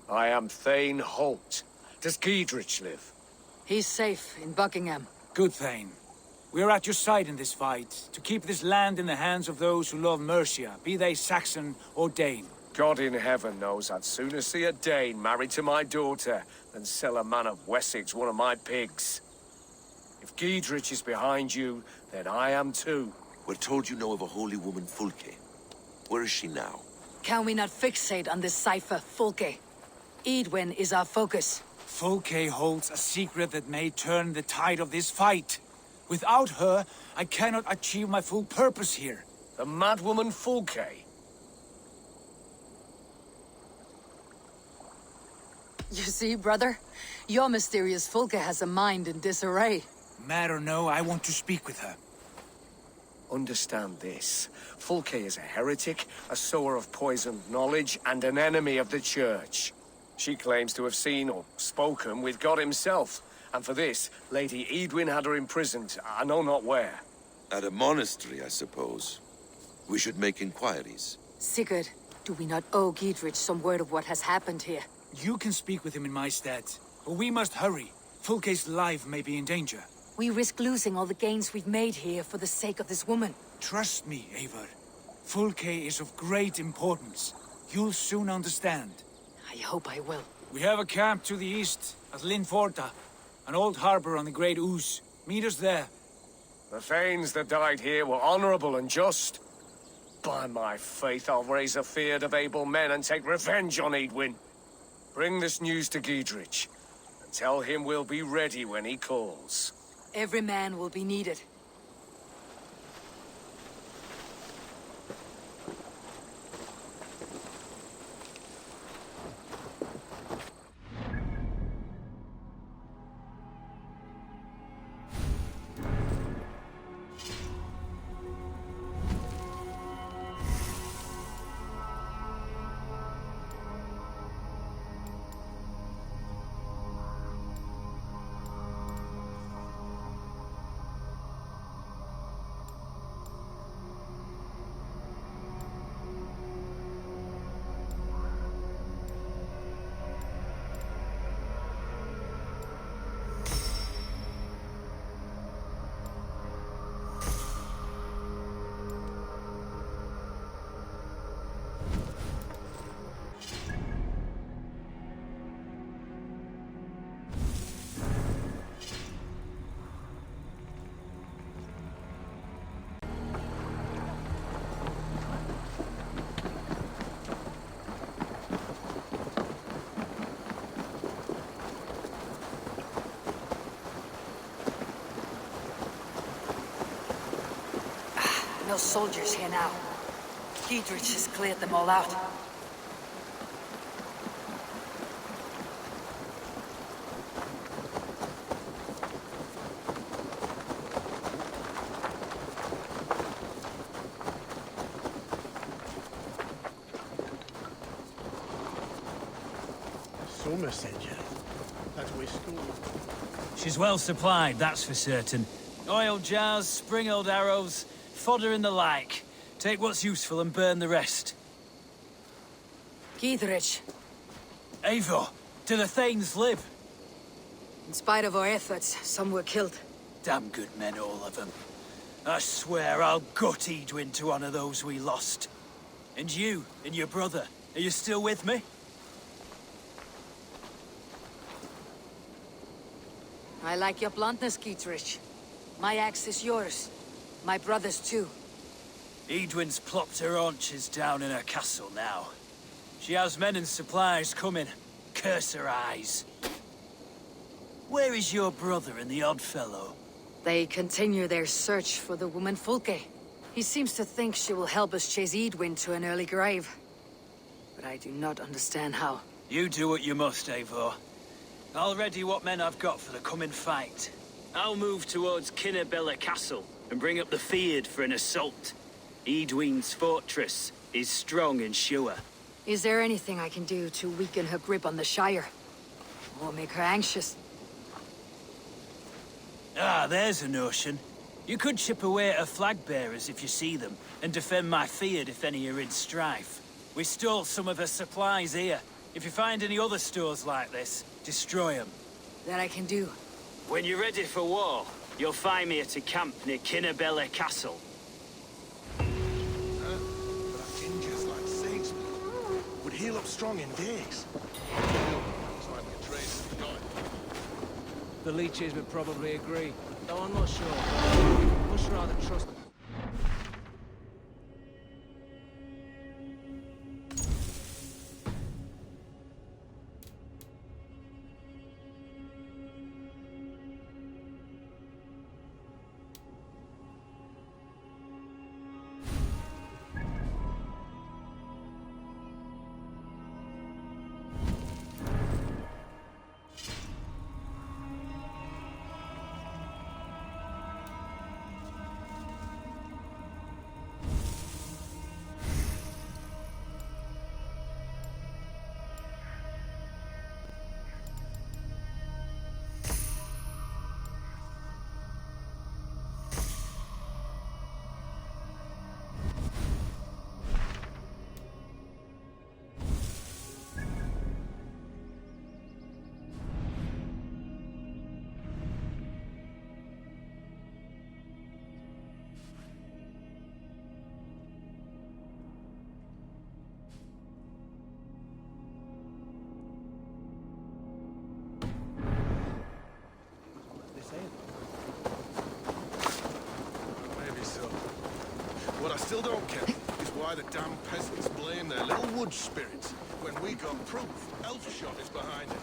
Speaker 16: I am Thane Holt. Does Giedrich live?
Speaker 1: He's safe in Buckingham.
Speaker 10: Good, Thane. We are at your side in this fight, to keep this land in the hands of those who love Mercia, be they Saxon or Dane.
Speaker 16: God in heaven knows I'd sooner see a Dane married to my daughter than sell a man of Wessex one of my pigs. If Giedrich is behind you, then I am too.
Speaker 13: We're told you know of a holy woman, Fulke. Where is she now?
Speaker 1: Can we not fixate on this cipher, Fulke? Eidwin is our focus.
Speaker 10: Fulke holds a secret that may turn the tide of this fight. Without her, I cannot achieve my full purpose here.
Speaker 16: The madwoman Fulke?
Speaker 1: You see, brother? Your mysterious Fulke has a mind in disarray.
Speaker 10: Mad or no, I want to speak with her.
Speaker 16: Understand this. Fulke is a heretic, a sower of poisoned knowledge, and an enemy of the Church. She claims to have seen or spoken with God himself. And for this, Lady Eidwin had her imprisoned, I know not where.
Speaker 13: At a monastery, I suppose. We should make inquiries.
Speaker 1: Sigurd, do we not owe Giedrich some word of what has happened here?
Speaker 10: You can speak with him in my stead. But we must hurry. Fulke's life may be in danger.
Speaker 1: We risk losing all the gains we've made here for the sake of this woman.
Speaker 10: Trust me, Eivor. Fulke is of great importance. You'll soon understand.
Speaker 1: I hope I will.
Speaker 10: We have a camp to the east, at Linforta. An old harbor on the Great Ouse. Meet us there.
Speaker 16: The thanes that died here were honorable and just. By my faith, I'll raise a feared of able men and take revenge on Eidwin. Bring this news to Giedrich, and tell him we'll be ready when he calls.
Speaker 1: Every man will be needed. No soldiers here now. Giedrich has cleared them all out.
Speaker 17: Somerset, that's where school.
Speaker 14: She's well supplied, that's for certain. Oil jars, spring-old arrows, fodder and the like. Take what's useful and burn the rest.
Speaker 1: Giedrich.
Speaker 14: Eivor, do the thanes live?
Speaker 1: In spite of our efforts, some were killed.
Speaker 14: Damn good men, all of them. I swear I'll gut Eidwin to honor those we lost. And you, and your brother, are you still with me?
Speaker 1: I like your bluntness, Giedrich. My axe is yours. My brother's too.
Speaker 14: Eidwin's plopped her haunches down in her castle now. She has men and supplies coming. Curse her eyes. Where is your brother and the odd fellow?
Speaker 1: They continue their search for the woman Fulke. He seems to think she will help us chase Eidwin to an early grave. But I do not understand how.
Speaker 14: You do what you must, Eivor. I'll ready what men I've got for the coming fight. I'll move towards Kinnabella Castle and bring up the Feared for an assault. Eidwin's fortress is strong and sure.
Speaker 1: Is there anything I can do to weaken her grip on the Shire? Or make her anxious?
Speaker 14: Ah, there's a notion. You could chip away at her flag-bearers if you see them, and defend my Feared if any are in strife. We stole some of her supplies here. If you find any other stores like this, destroy them.
Speaker 1: That I can do.
Speaker 14: When you're ready for war, you'll find me at a camp near Kinnabella Castle.
Speaker 17: Gingers like Sigsby would heal up strong in days.
Speaker 18: The leeches would probably agree, though I'm not sure. Much rather trust them.
Speaker 17: still don't care is why the damn peasants blame their little wood spirits when we got proof Elfshot is behind it.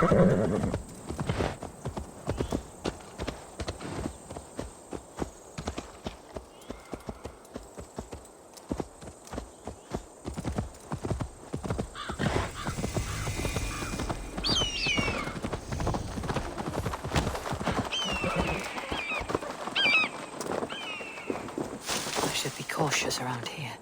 Speaker 1: Should be cautious around here.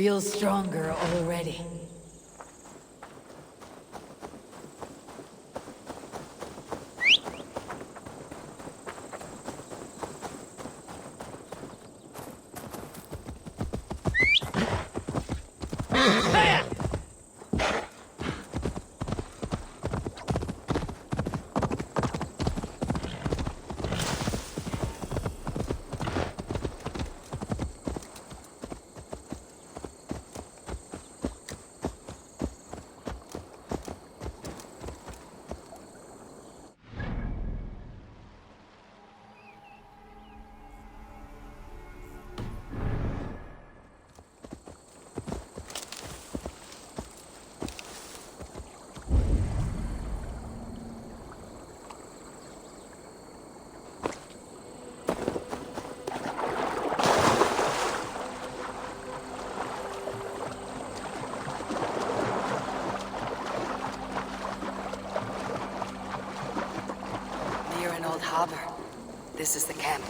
Speaker 1: Feel stronger already. harbor. This is the camp.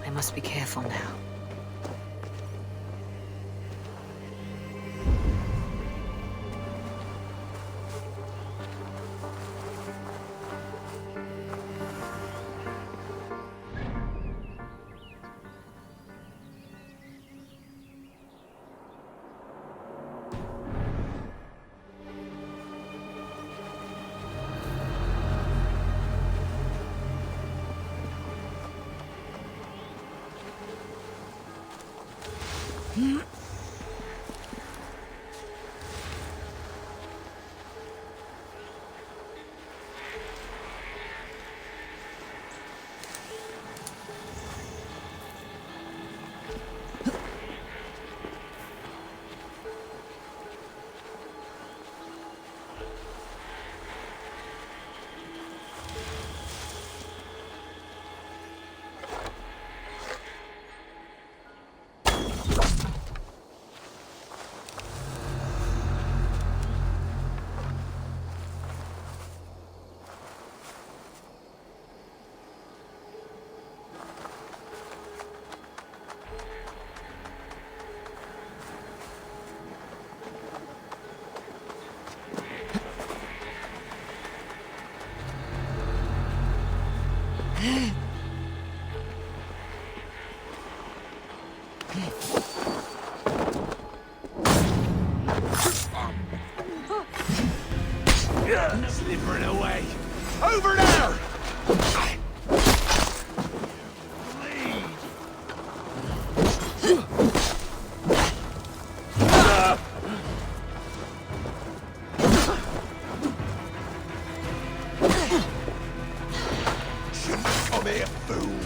Speaker 1: I must be careful now.
Speaker 11: Slithering away. Over there! Come here, fool.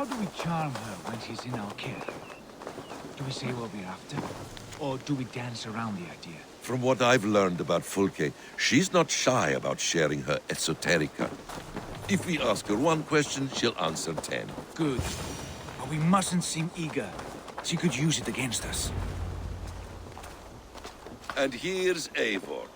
Speaker 10: How do we charm her when she's in our care? Do we we say what we're after? Or do we dance around the idea?
Speaker 13: From what I've learned about Fulke, she's not shy about sharing her esoterica. If we ask her one question, she'll answer 10.
Speaker 10: Good. But we mustn't seem eager. She could use it against us.
Speaker 13: And here's Eivor.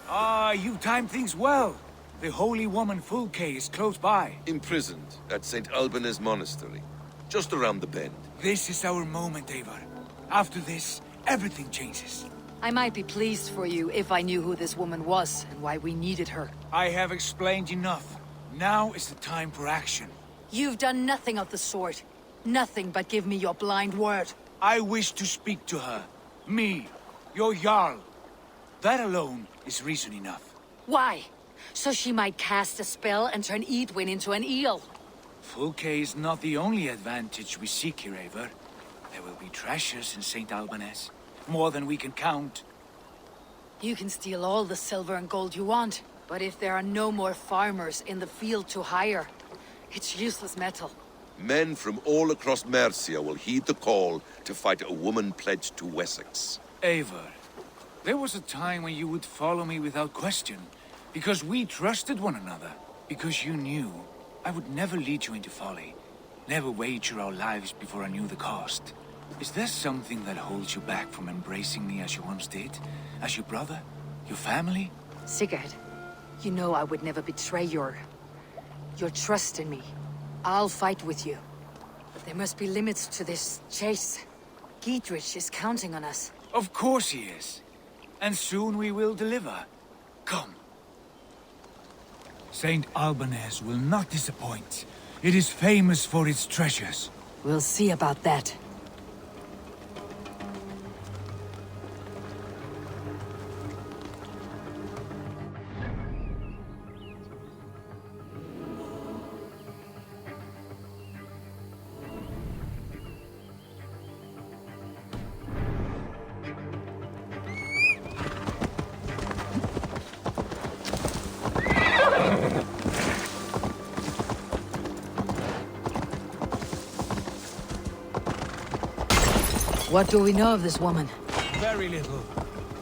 Speaker 10: Ah, you timed things well. The holy woman Fulke is close by.
Speaker 13: Imprisoned at St. Alban's Monastery, just around the bend.
Speaker 10: This is our moment, Eivor. After this, everything changes.
Speaker 1: I might be pleased for you if I knew who this woman was and why we needed her.
Speaker 10: I have explained enough. Now is the time for action.
Speaker 1: You've done nothing of the sort. Nothing but give me your blind word.
Speaker 10: I wish to speak to her. Me, your Jarl. That alone is reason enough.
Speaker 1: Why? So she might cast a spell and turn Eadwyn into an eel.
Speaker 10: Fulke is not the only advantage we seek here, Eivor. There will be treasures in St. Alban's. More than we can count.
Speaker 1: You can steal all the silver and gold you want, but if there are no more farmers in the field to hire, it's useless metal.
Speaker 13: Men from all across Mercia will heed the call to fight a woman pledged to Wessex.
Speaker 10: Eivor, there was a time when you would follow me without question, because we trusted one another, because you knew I would never lead you into folly, never wager our lives before I knew the cost. Is there something that holds you back from embracing me as you once did? As your brother? Your family?
Speaker 1: Sigurd, you know I would never betray your trust in me. I'll fight with you. But there must be limits to this chase. Giedrich is counting on us.
Speaker 10: Of course he is. And soon we will deliver. Come. St. Alban's will not disappoint. It is famous for its treasures.
Speaker 1: We'll see about that. What do we know of this woman?
Speaker 10: Very little.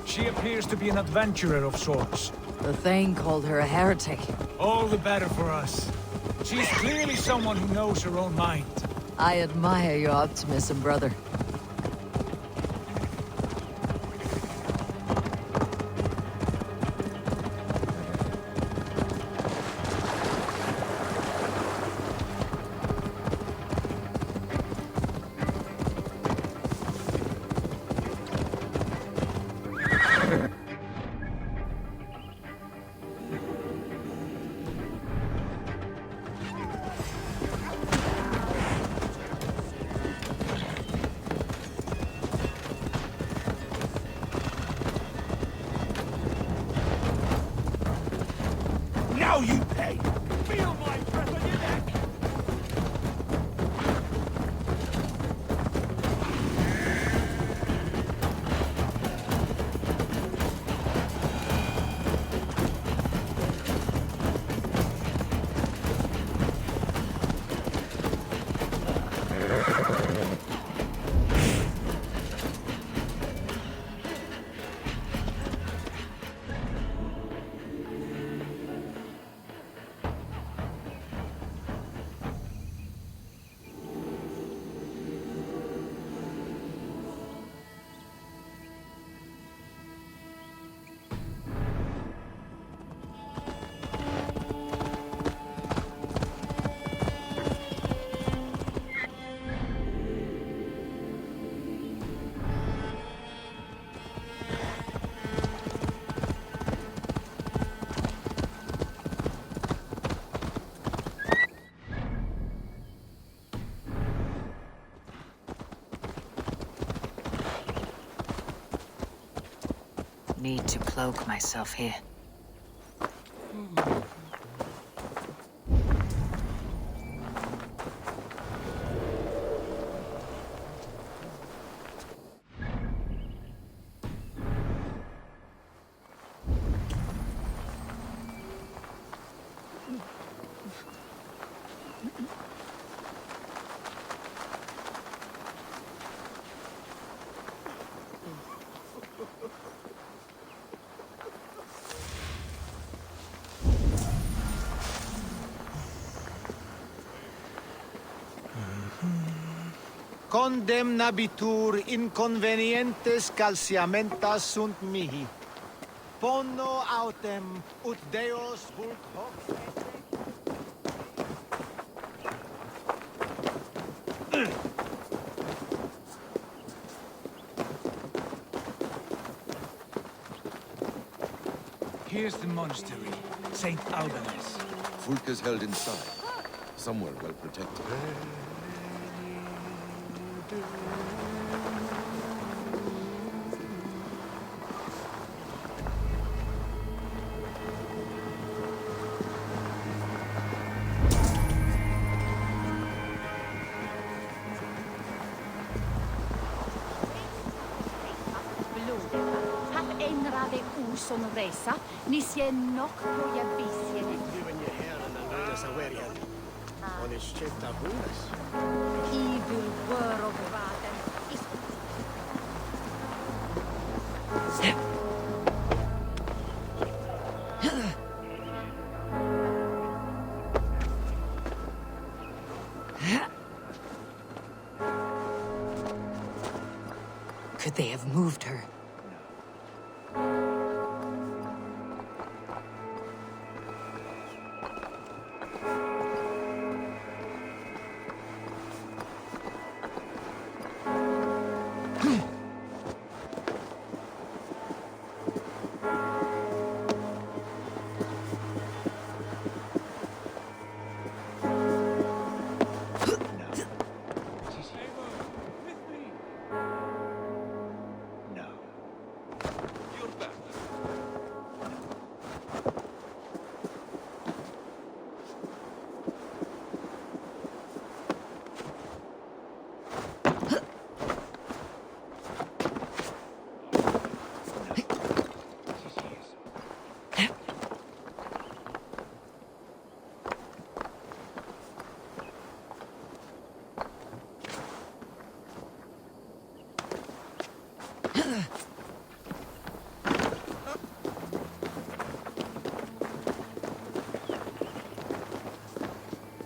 Speaker 10: She appears to be an adventurer of sorts.
Speaker 1: The Thane called her a heretic.
Speaker 10: All the better for us. She's clearly someone who knows her own mind.
Speaker 1: I admire your optimism, brother.
Speaker 11: Now you pay! Feel my breath on your neck!
Speaker 1: Need to cloak myself here.
Speaker 9: Condemnabitur inconvenientes calciamentas sunt mihi. Pono autem ut Deus vult hoc
Speaker 10: Here's the monastery, St. Albanus.
Speaker 13: Fulke's held inside, somewhere well protected.
Speaker 18: Son resa, ni sie nok på jag visiene.
Speaker 4: Du en herren and Reyes Awerian. On his shit of Runas.
Speaker 18: Evil word of Raden is...
Speaker 1: Could they have moved her?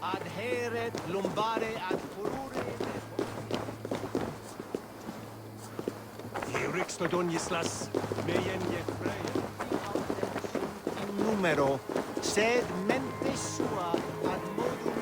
Speaker 9: Adheret lumbare ad furore. Rixtodonislas, meien je freie. In numero, sed mente sua ad modum.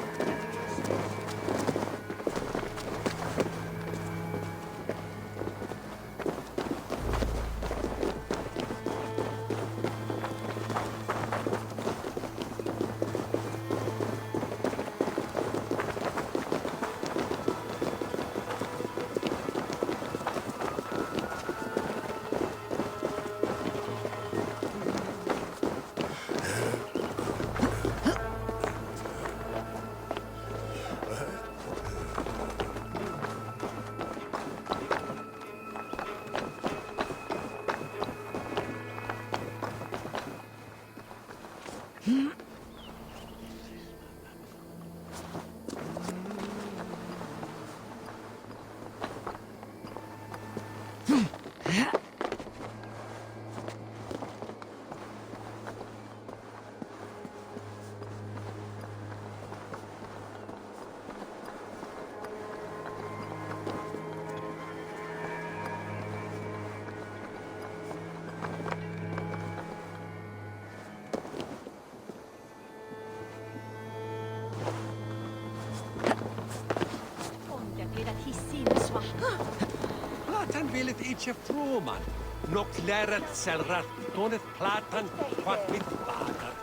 Speaker 19: Platan vilet itche froman. Nok läret selrat tonet platan quat mit badar.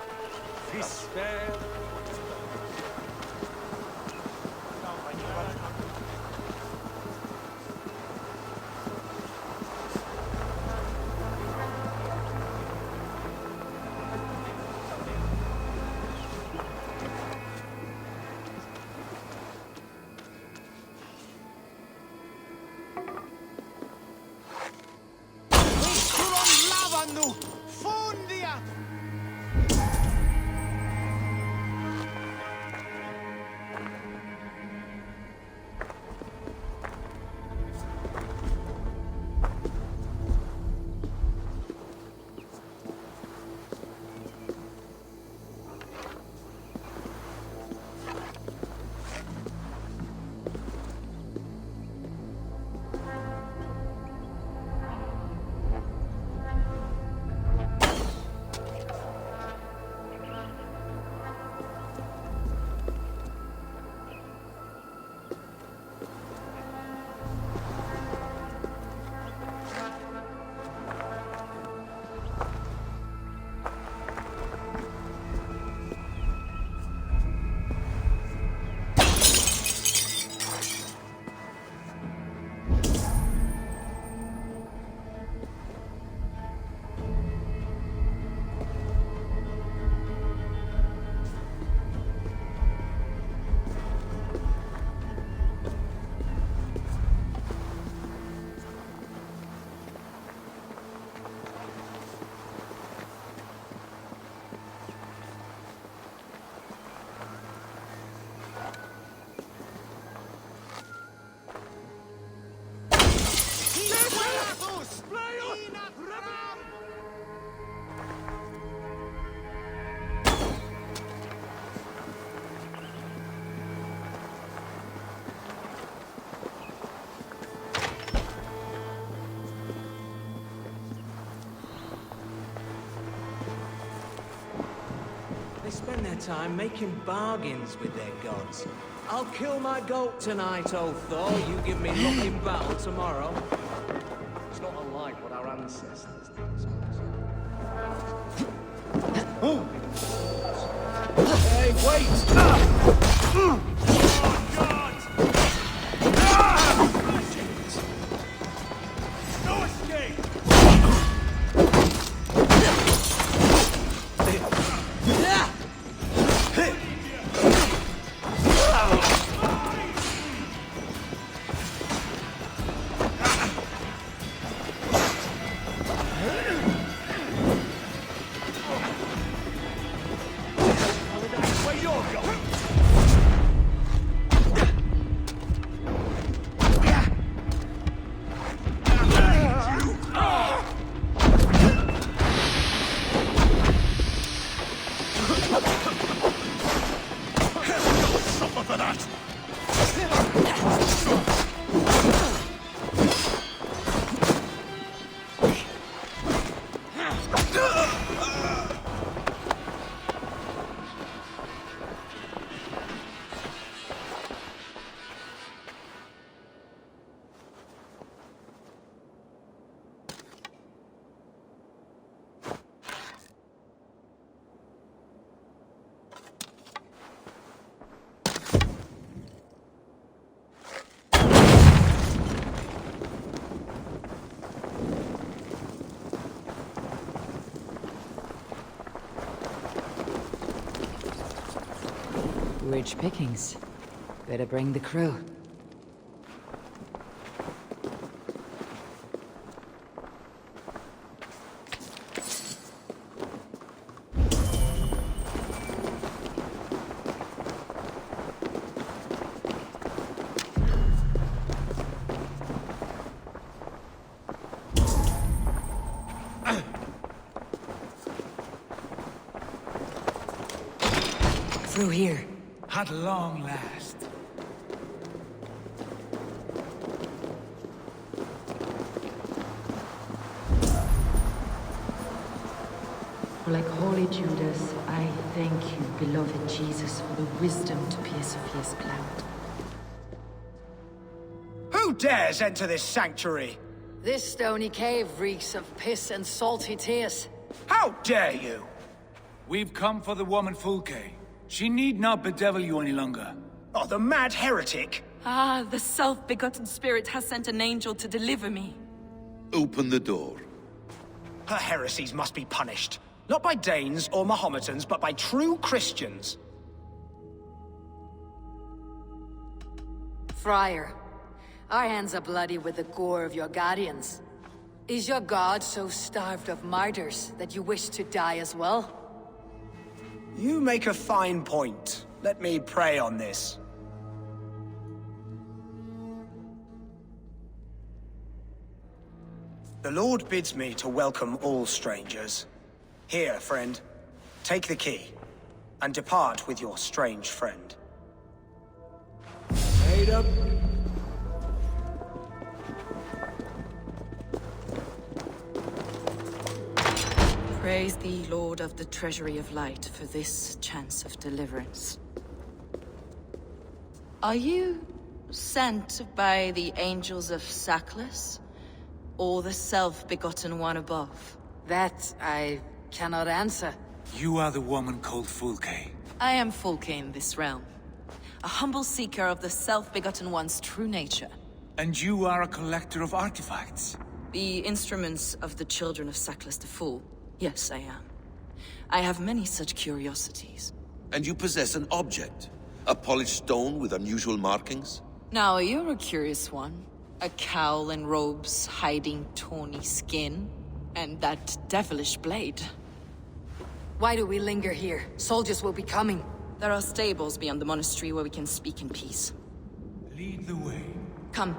Speaker 19: Fisver.
Speaker 20: They spend their time making bargains with their gods. I'll kill my goat tonight, O Thor. You give me luck in battle tomorrow. It's not unlike what our ancestors did.
Speaker 10: Hey, wait!
Speaker 9: Oh, God! No escape!
Speaker 11: Where you're going? Suffer for that!
Speaker 1: Rich pickings. Better bring the crew. Through here.
Speaker 10: At long last.
Speaker 21: Like holy Judas, I thank you, beloved Jesus, for the wisdom to pierce a fierce cloud.
Speaker 22: Who dares enter this sanctuary?
Speaker 1: This stony cave reeks of piss and salty tears.
Speaker 22: How dare you?
Speaker 10: We've come for the woman Fulke. She need not bedevil you any longer.
Speaker 22: Oh, the mad heretic!
Speaker 23: Ah, the self-begotten spirit has sent an angel to deliver me.
Speaker 13: Open the door.
Speaker 22: Her heresies must be punished. Not by Danes or Mahometans, but by true Christians.
Speaker 1: Friar, our hands are bloody with the gore of your guardians. Is your god so starved of martyrs that you wish to die as well?
Speaker 22: You make a fine point. Let me pray on this. The Lord bids me to welcome all strangers. Here, friend, take the key, and depart with your strange friend.
Speaker 10: Made up.
Speaker 23: Praise thee, Lord of the Treasury of Light, for this chance of deliverance. Are you sent by the angels of Sackless, or the self-begotten one above?
Speaker 1: That I cannot answer.
Speaker 10: You are the woman called Fulke.
Speaker 23: I am Fulke in this realm. A humble seeker of the self-begotten one's true nature.
Speaker 10: And you are a collector of artifacts?
Speaker 23: The instruments of the children of Sackless the Fool. Yes, I am. I have many such curiosities.
Speaker 13: And you possess an object? A polished stone with unusual markings?
Speaker 23: Now, you're a curious one. A cowl and robes hiding tawny skin. And that devilish blade.
Speaker 1: Why do we linger here? Soldiers will be coming.
Speaker 23: There are stables beyond the monastery where we can speak in peace.
Speaker 10: Lead the way.
Speaker 23: Come.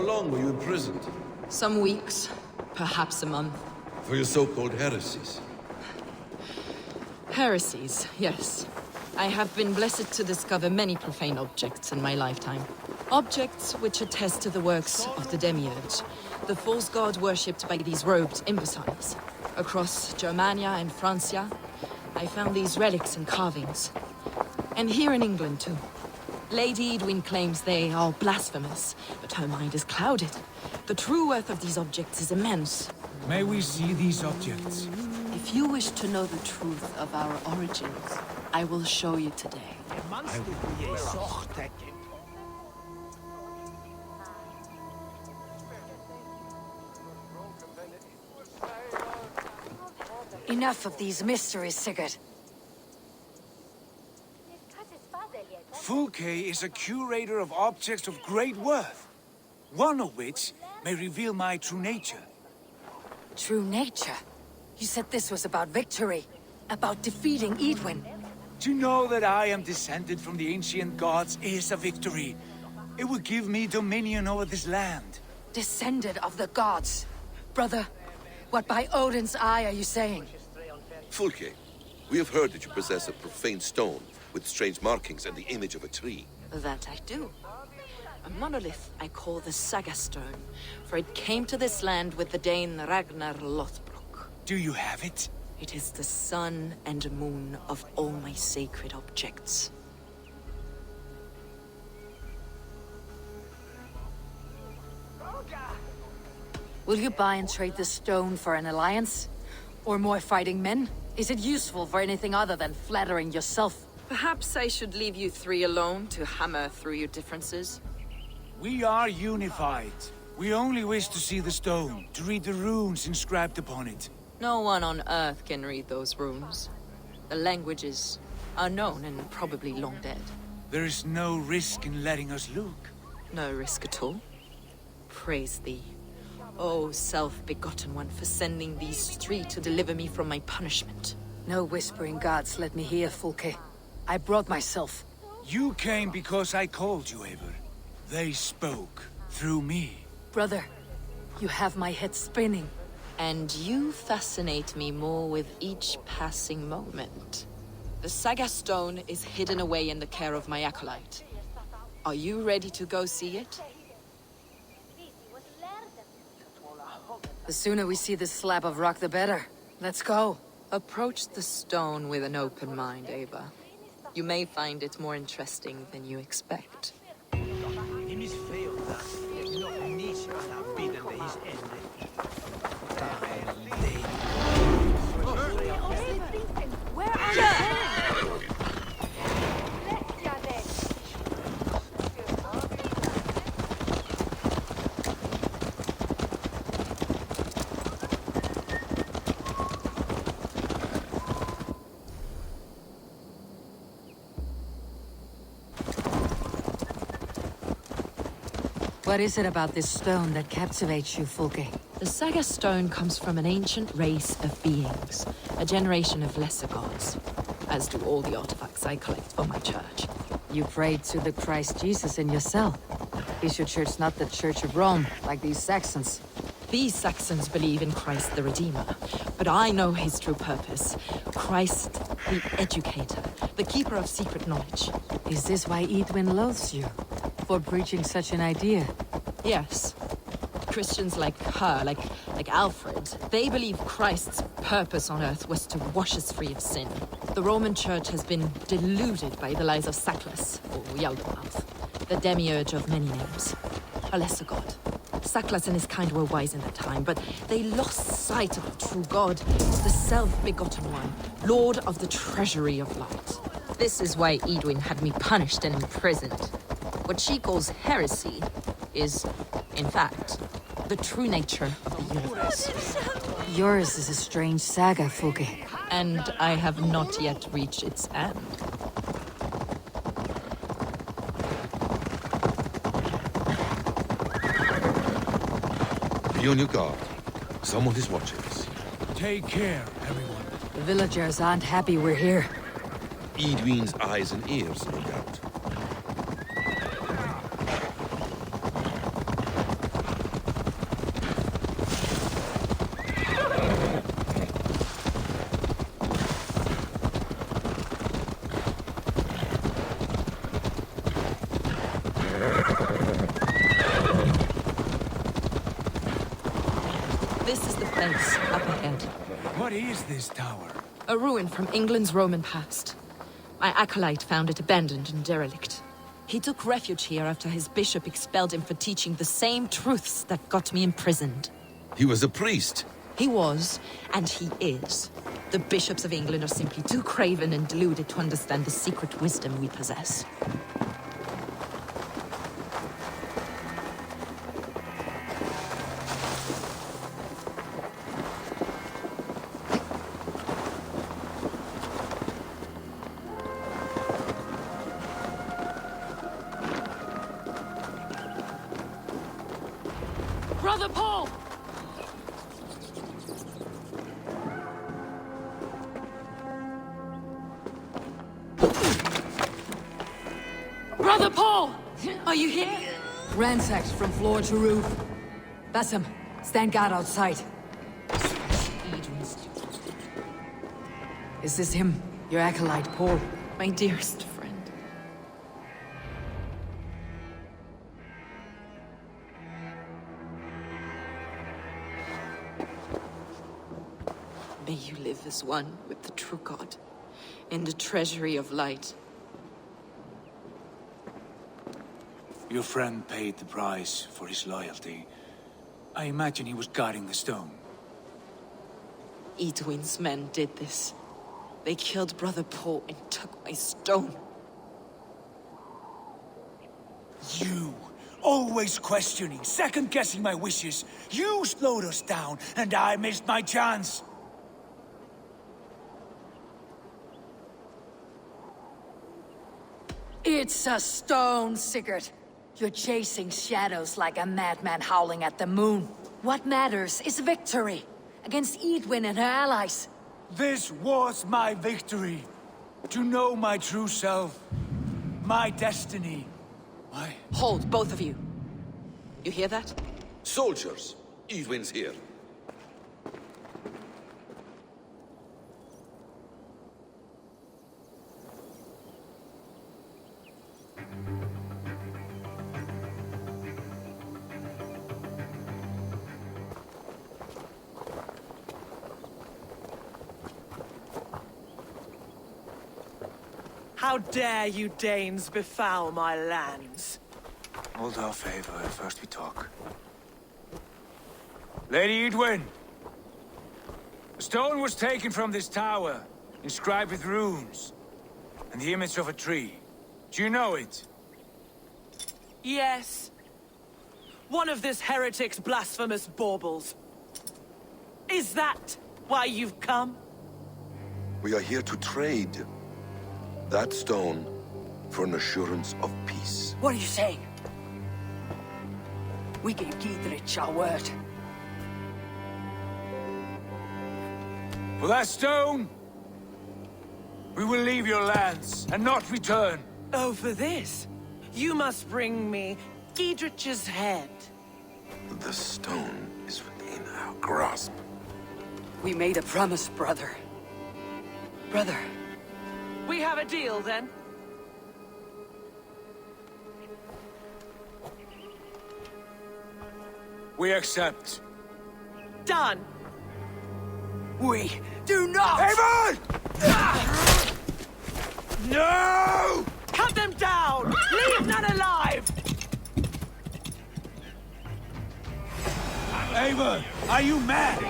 Speaker 13: long were you imprisoned?
Speaker 23: Some weeks, perhaps a month.
Speaker 13: For your so-called heresies?
Speaker 23: Heresies, yes. I have been blessed to discover many profane objects in my lifetime. Objects which attest to the works of the Demiurge, the false god worshipped by these robed imbeciles. Across Germania and Francia, I found these relics and carvings. And here in England, too. Lady Eidwin claims they are blasphemous, but her mind is clouded. The true worth of these objects is immense.
Speaker 10: May we see these objects?
Speaker 23: If you wish to know the truth of our origins, I will show you today.
Speaker 1: Enough of these mysteries, Sigurd.
Speaker 10: Fulke is a curator of objects of great worth, one of which may reveal my true nature.
Speaker 1: True nature? You said this was about victory, about defeating Eidwin.
Speaker 10: To know that I am descended from the ancient gods is a victory. It will give me dominion over this land.
Speaker 1: Descended of the gods? Brother, what by Odin's eye are you saying?
Speaker 13: Fulke, we have heard that you possess a profane stone with strange markings and the image of a tree.
Speaker 23: That I do. A monolith I call the Saga Stone, for it came to this land with the Dane Ragnar Lothbrok.
Speaker 10: Do you have it?
Speaker 23: It is the sun and moon of all my sacred objects.
Speaker 1: Will you buy and trade this stone for an alliance? Or more fighting men? Is it useful for anything other than flattering yourself?
Speaker 23: Perhaps I should leave you three alone to hammer through your differences.
Speaker 10: We are unified. We only wish to see the stone, to read the runes inscribed upon it.
Speaker 23: No one on Earth can read those runes. The languages are known and probably long dead.
Speaker 10: There is no risk in letting us look.
Speaker 23: No risk at all. Praise thee, O self-begotten one, for sending these three to deliver me from my punishment.
Speaker 1: No whispering gods let me hear, Fulke. I brought myself.
Speaker 10: You came because I called you, Eivor. They spoke through me.
Speaker 1: Brother, you have my head spinning.
Speaker 23: And you fascinate me more with each passing moment. The Saga Stone is hidden away in the care of my acolyte. Are you ready to go see it?
Speaker 1: The sooner we see this slab of rock, the better. Let's go.
Speaker 23: Approach the stone with an open mind, Eivor. You may find it more interesting than you expect.
Speaker 18: Where are you?
Speaker 1: What is it about this stone that captivates you, Fulke?
Speaker 23: The Saga Stone comes from an ancient race of beings, a generation of lesser gods, as do all the artifacts I collect for my church.
Speaker 1: You prayed to the Christ Jesus in your cell. Is your church not the Church of Rome, like these Saxons?
Speaker 23: These Saxons believe in Christ the Redeemer, but I know his true purpose. Christ the Educator, the keeper of secret knowledge.
Speaker 1: Is this why Eidwin loathes you? For preaching such an idea?
Speaker 23: Yes. Christians like her, like Alfred, they believe Christ's purpose on earth was to wash us free of sin. The Roman Church has been deluded by the lies of Saklas, or Yaldabaoth, the demiurge of many names. A lesser god. Saklas and his kind were wise in their time, but they lost sight of the true God, the self-begotten one, Lord of the treasury of light. This is why Eidwin had me punished and imprisoned. What she calls heresy is, in fact, the true nature of the universe.
Speaker 1: Yours is a strange saga, Fulke.
Speaker 23: And I have not yet reached its end.
Speaker 13: Be on your guard. Someone is watching us.
Speaker 10: Take care, everyone.
Speaker 1: The villagers aren't happy we're here.
Speaker 13: Eidwin's eyes and ears, no doubt.
Speaker 23: face, up ahead.
Speaker 10: What is this tower?
Speaker 23: A ruin from England's Roman past. My acolyte found it abandoned and derelict. He took refuge here after his bishop expelled him for teaching the same truths that got me imprisoned.
Speaker 13: He was a priest.
Speaker 23: He was, and he is. The bishops of England are simply too craven and deluded to understand the secret wisdom we possess.
Speaker 1: Brother Paul! Brother Paul! Are you here? Ransacked from floor to roof. Bassam, stand guard outside. Is this him, your acolyte, Paul?
Speaker 23: My dearest friend. May you live as one with the true God, in the treasury of light.
Speaker 10: Your friend paid the price for his loyalty. I imagine he was guarding the stone.
Speaker 23: Eadwin's men did this. They killed Brother Paul and took my stone.
Speaker 10: You! Always questioning, second-guessing my wishes. You slowed us down, and I missed my chance.
Speaker 1: It's a stone, Sigurd. You're chasing shadows like a madman howling at the moon. What matters is victory against Eadwin and her allies.
Speaker 10: This was my victory. To know my true self. My destiny. My...
Speaker 23: Hold, both of you. You hear that?
Speaker 13: Soldiers, Eadwin's here.
Speaker 15: How dare you Danes befoul my lands?
Speaker 10: Hold off, Eivor. First we talk. Lady Eadwin! A stone was taken from this tower, inscribed with runes, and the image of a tree. Do you know it?
Speaker 15: Yes. One of this heretic's blasphemous baubles. Is that why you've come?
Speaker 13: We are here to trade that stone for an assurance of peace.
Speaker 1: What are you saying? We gave Giedrich our word.
Speaker 10: For that stone, we will leave your lands and not return.
Speaker 15: Oh, for this? You must bring me Giedrich's head.
Speaker 13: The stone is within our grasp.
Speaker 1: We made a promise, brother. Brother.
Speaker 15: We have a deal, then?
Speaker 10: We accept.
Speaker 15: Done.
Speaker 1: We do not!
Speaker 10: Eivor! No!
Speaker 15: Cut them down! Leave none alive!
Speaker 10: Eivor, are you mad?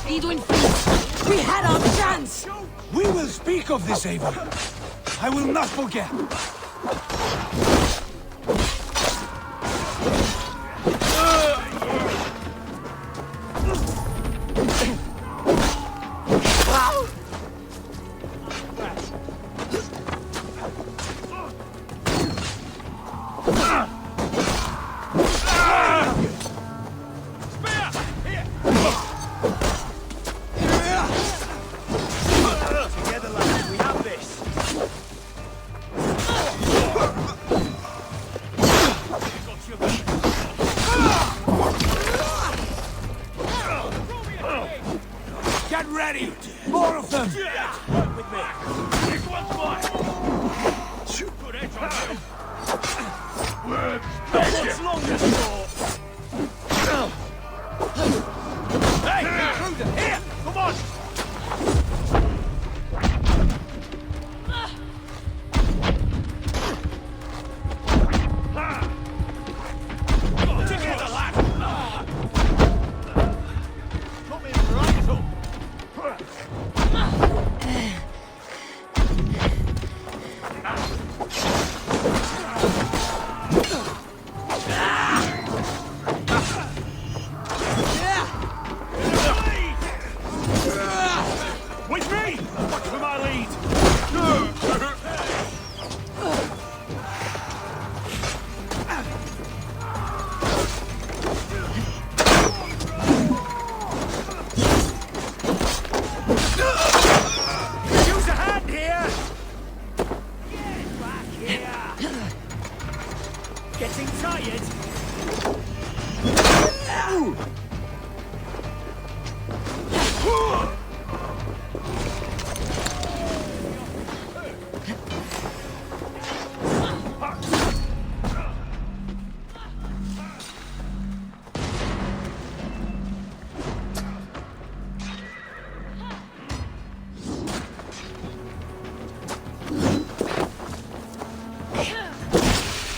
Speaker 1: Eadwin, please! We had our chance!
Speaker 10: We will speak of this, Eivor. I will not forget. Get ready! More of them!
Speaker 9: Work with me. This one's mine. Good edge on you. What's long as short?
Speaker 11: Judah! Here! Come on! Together, lad! Come in right up! With me! Watch for my lead! Use a hand here! Get back here! Getting tired?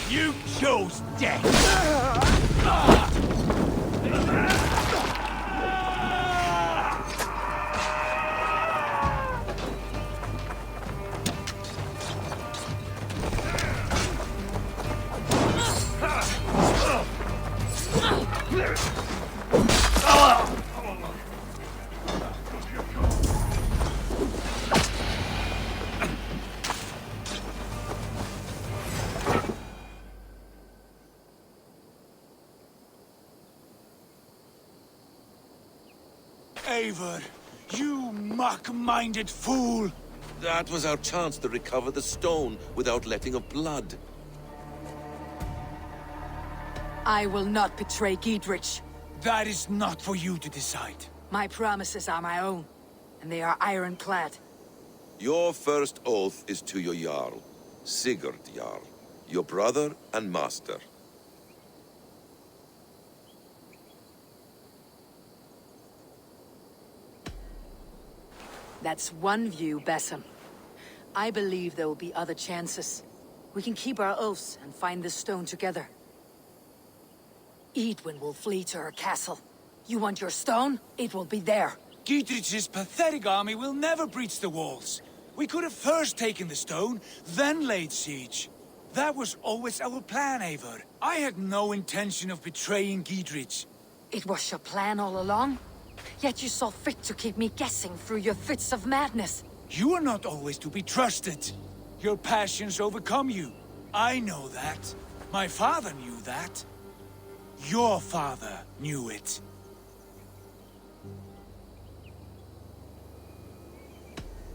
Speaker 11: You chose death!
Speaker 10: Eivor, you mock-minded fool!
Speaker 13: That was our chance to recover the stone without letting of blood.
Speaker 1: I will not betray Giedrich.
Speaker 10: That is not for you to decide.
Speaker 1: My promises are my own, and they are ironclad.
Speaker 13: Your first oath is to your Jarl, Sigurd Jarl, your brother and master.
Speaker 1: That's one view, Basim. I believe there will be other chances. We can keep our oaths and find this stone together. Eadwin will flee to her castle. You want your stone? It will be there.
Speaker 10: Giedrich's pathetic army will never breach the walls. We could have first taken the stone, then laid siege. That was always our plan, Eivor. I had no intention of betraying Giedrich.
Speaker 1: It was your plan all along? Yet you saw fit to keep me guessing through your fits of madness.
Speaker 10: You are not always to be trusted. Your passions overcome you. I know that. My father knew that. Your father knew it.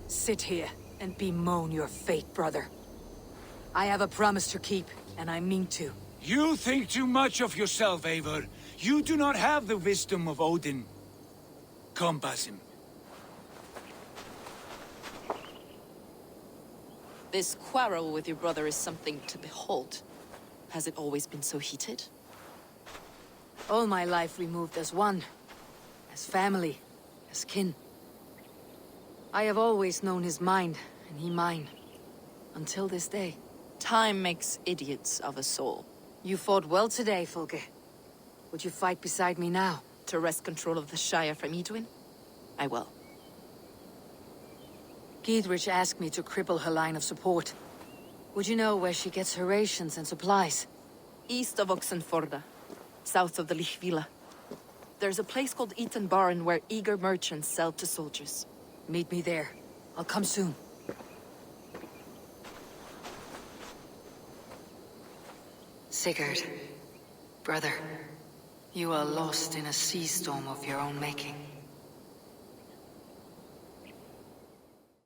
Speaker 1: Sit here and bemoan your fate, brother. I have a promise to keep, and I mean to.
Speaker 10: You think too much of yourself, Eivor. You do not have the wisdom of Odin. Come, Basim.
Speaker 23: This quarrel with your brother is something to behold. Has it always been so heated?
Speaker 1: All my life we moved as one. As family. As kin. I have always known his mind, and he mine. Until this day.
Speaker 23: Time makes idiots of us all.
Speaker 1: You fought well today, Fulke. Would you fight beside me now?
Speaker 23: To wrest control of the Shire from Eadwin? I will.
Speaker 1: Giedrich asked me to cripple her line of support. Would you know where she gets her rations and supplies?
Speaker 23: East of OXENEFORDSHIRE, south of the Lichvila. There's a place called Eaton Barn where eager merchants sell to soldiers.
Speaker 1: Meet me there. I'll come soon. Sigurd, brother, you are lost in a sea storm of your own making.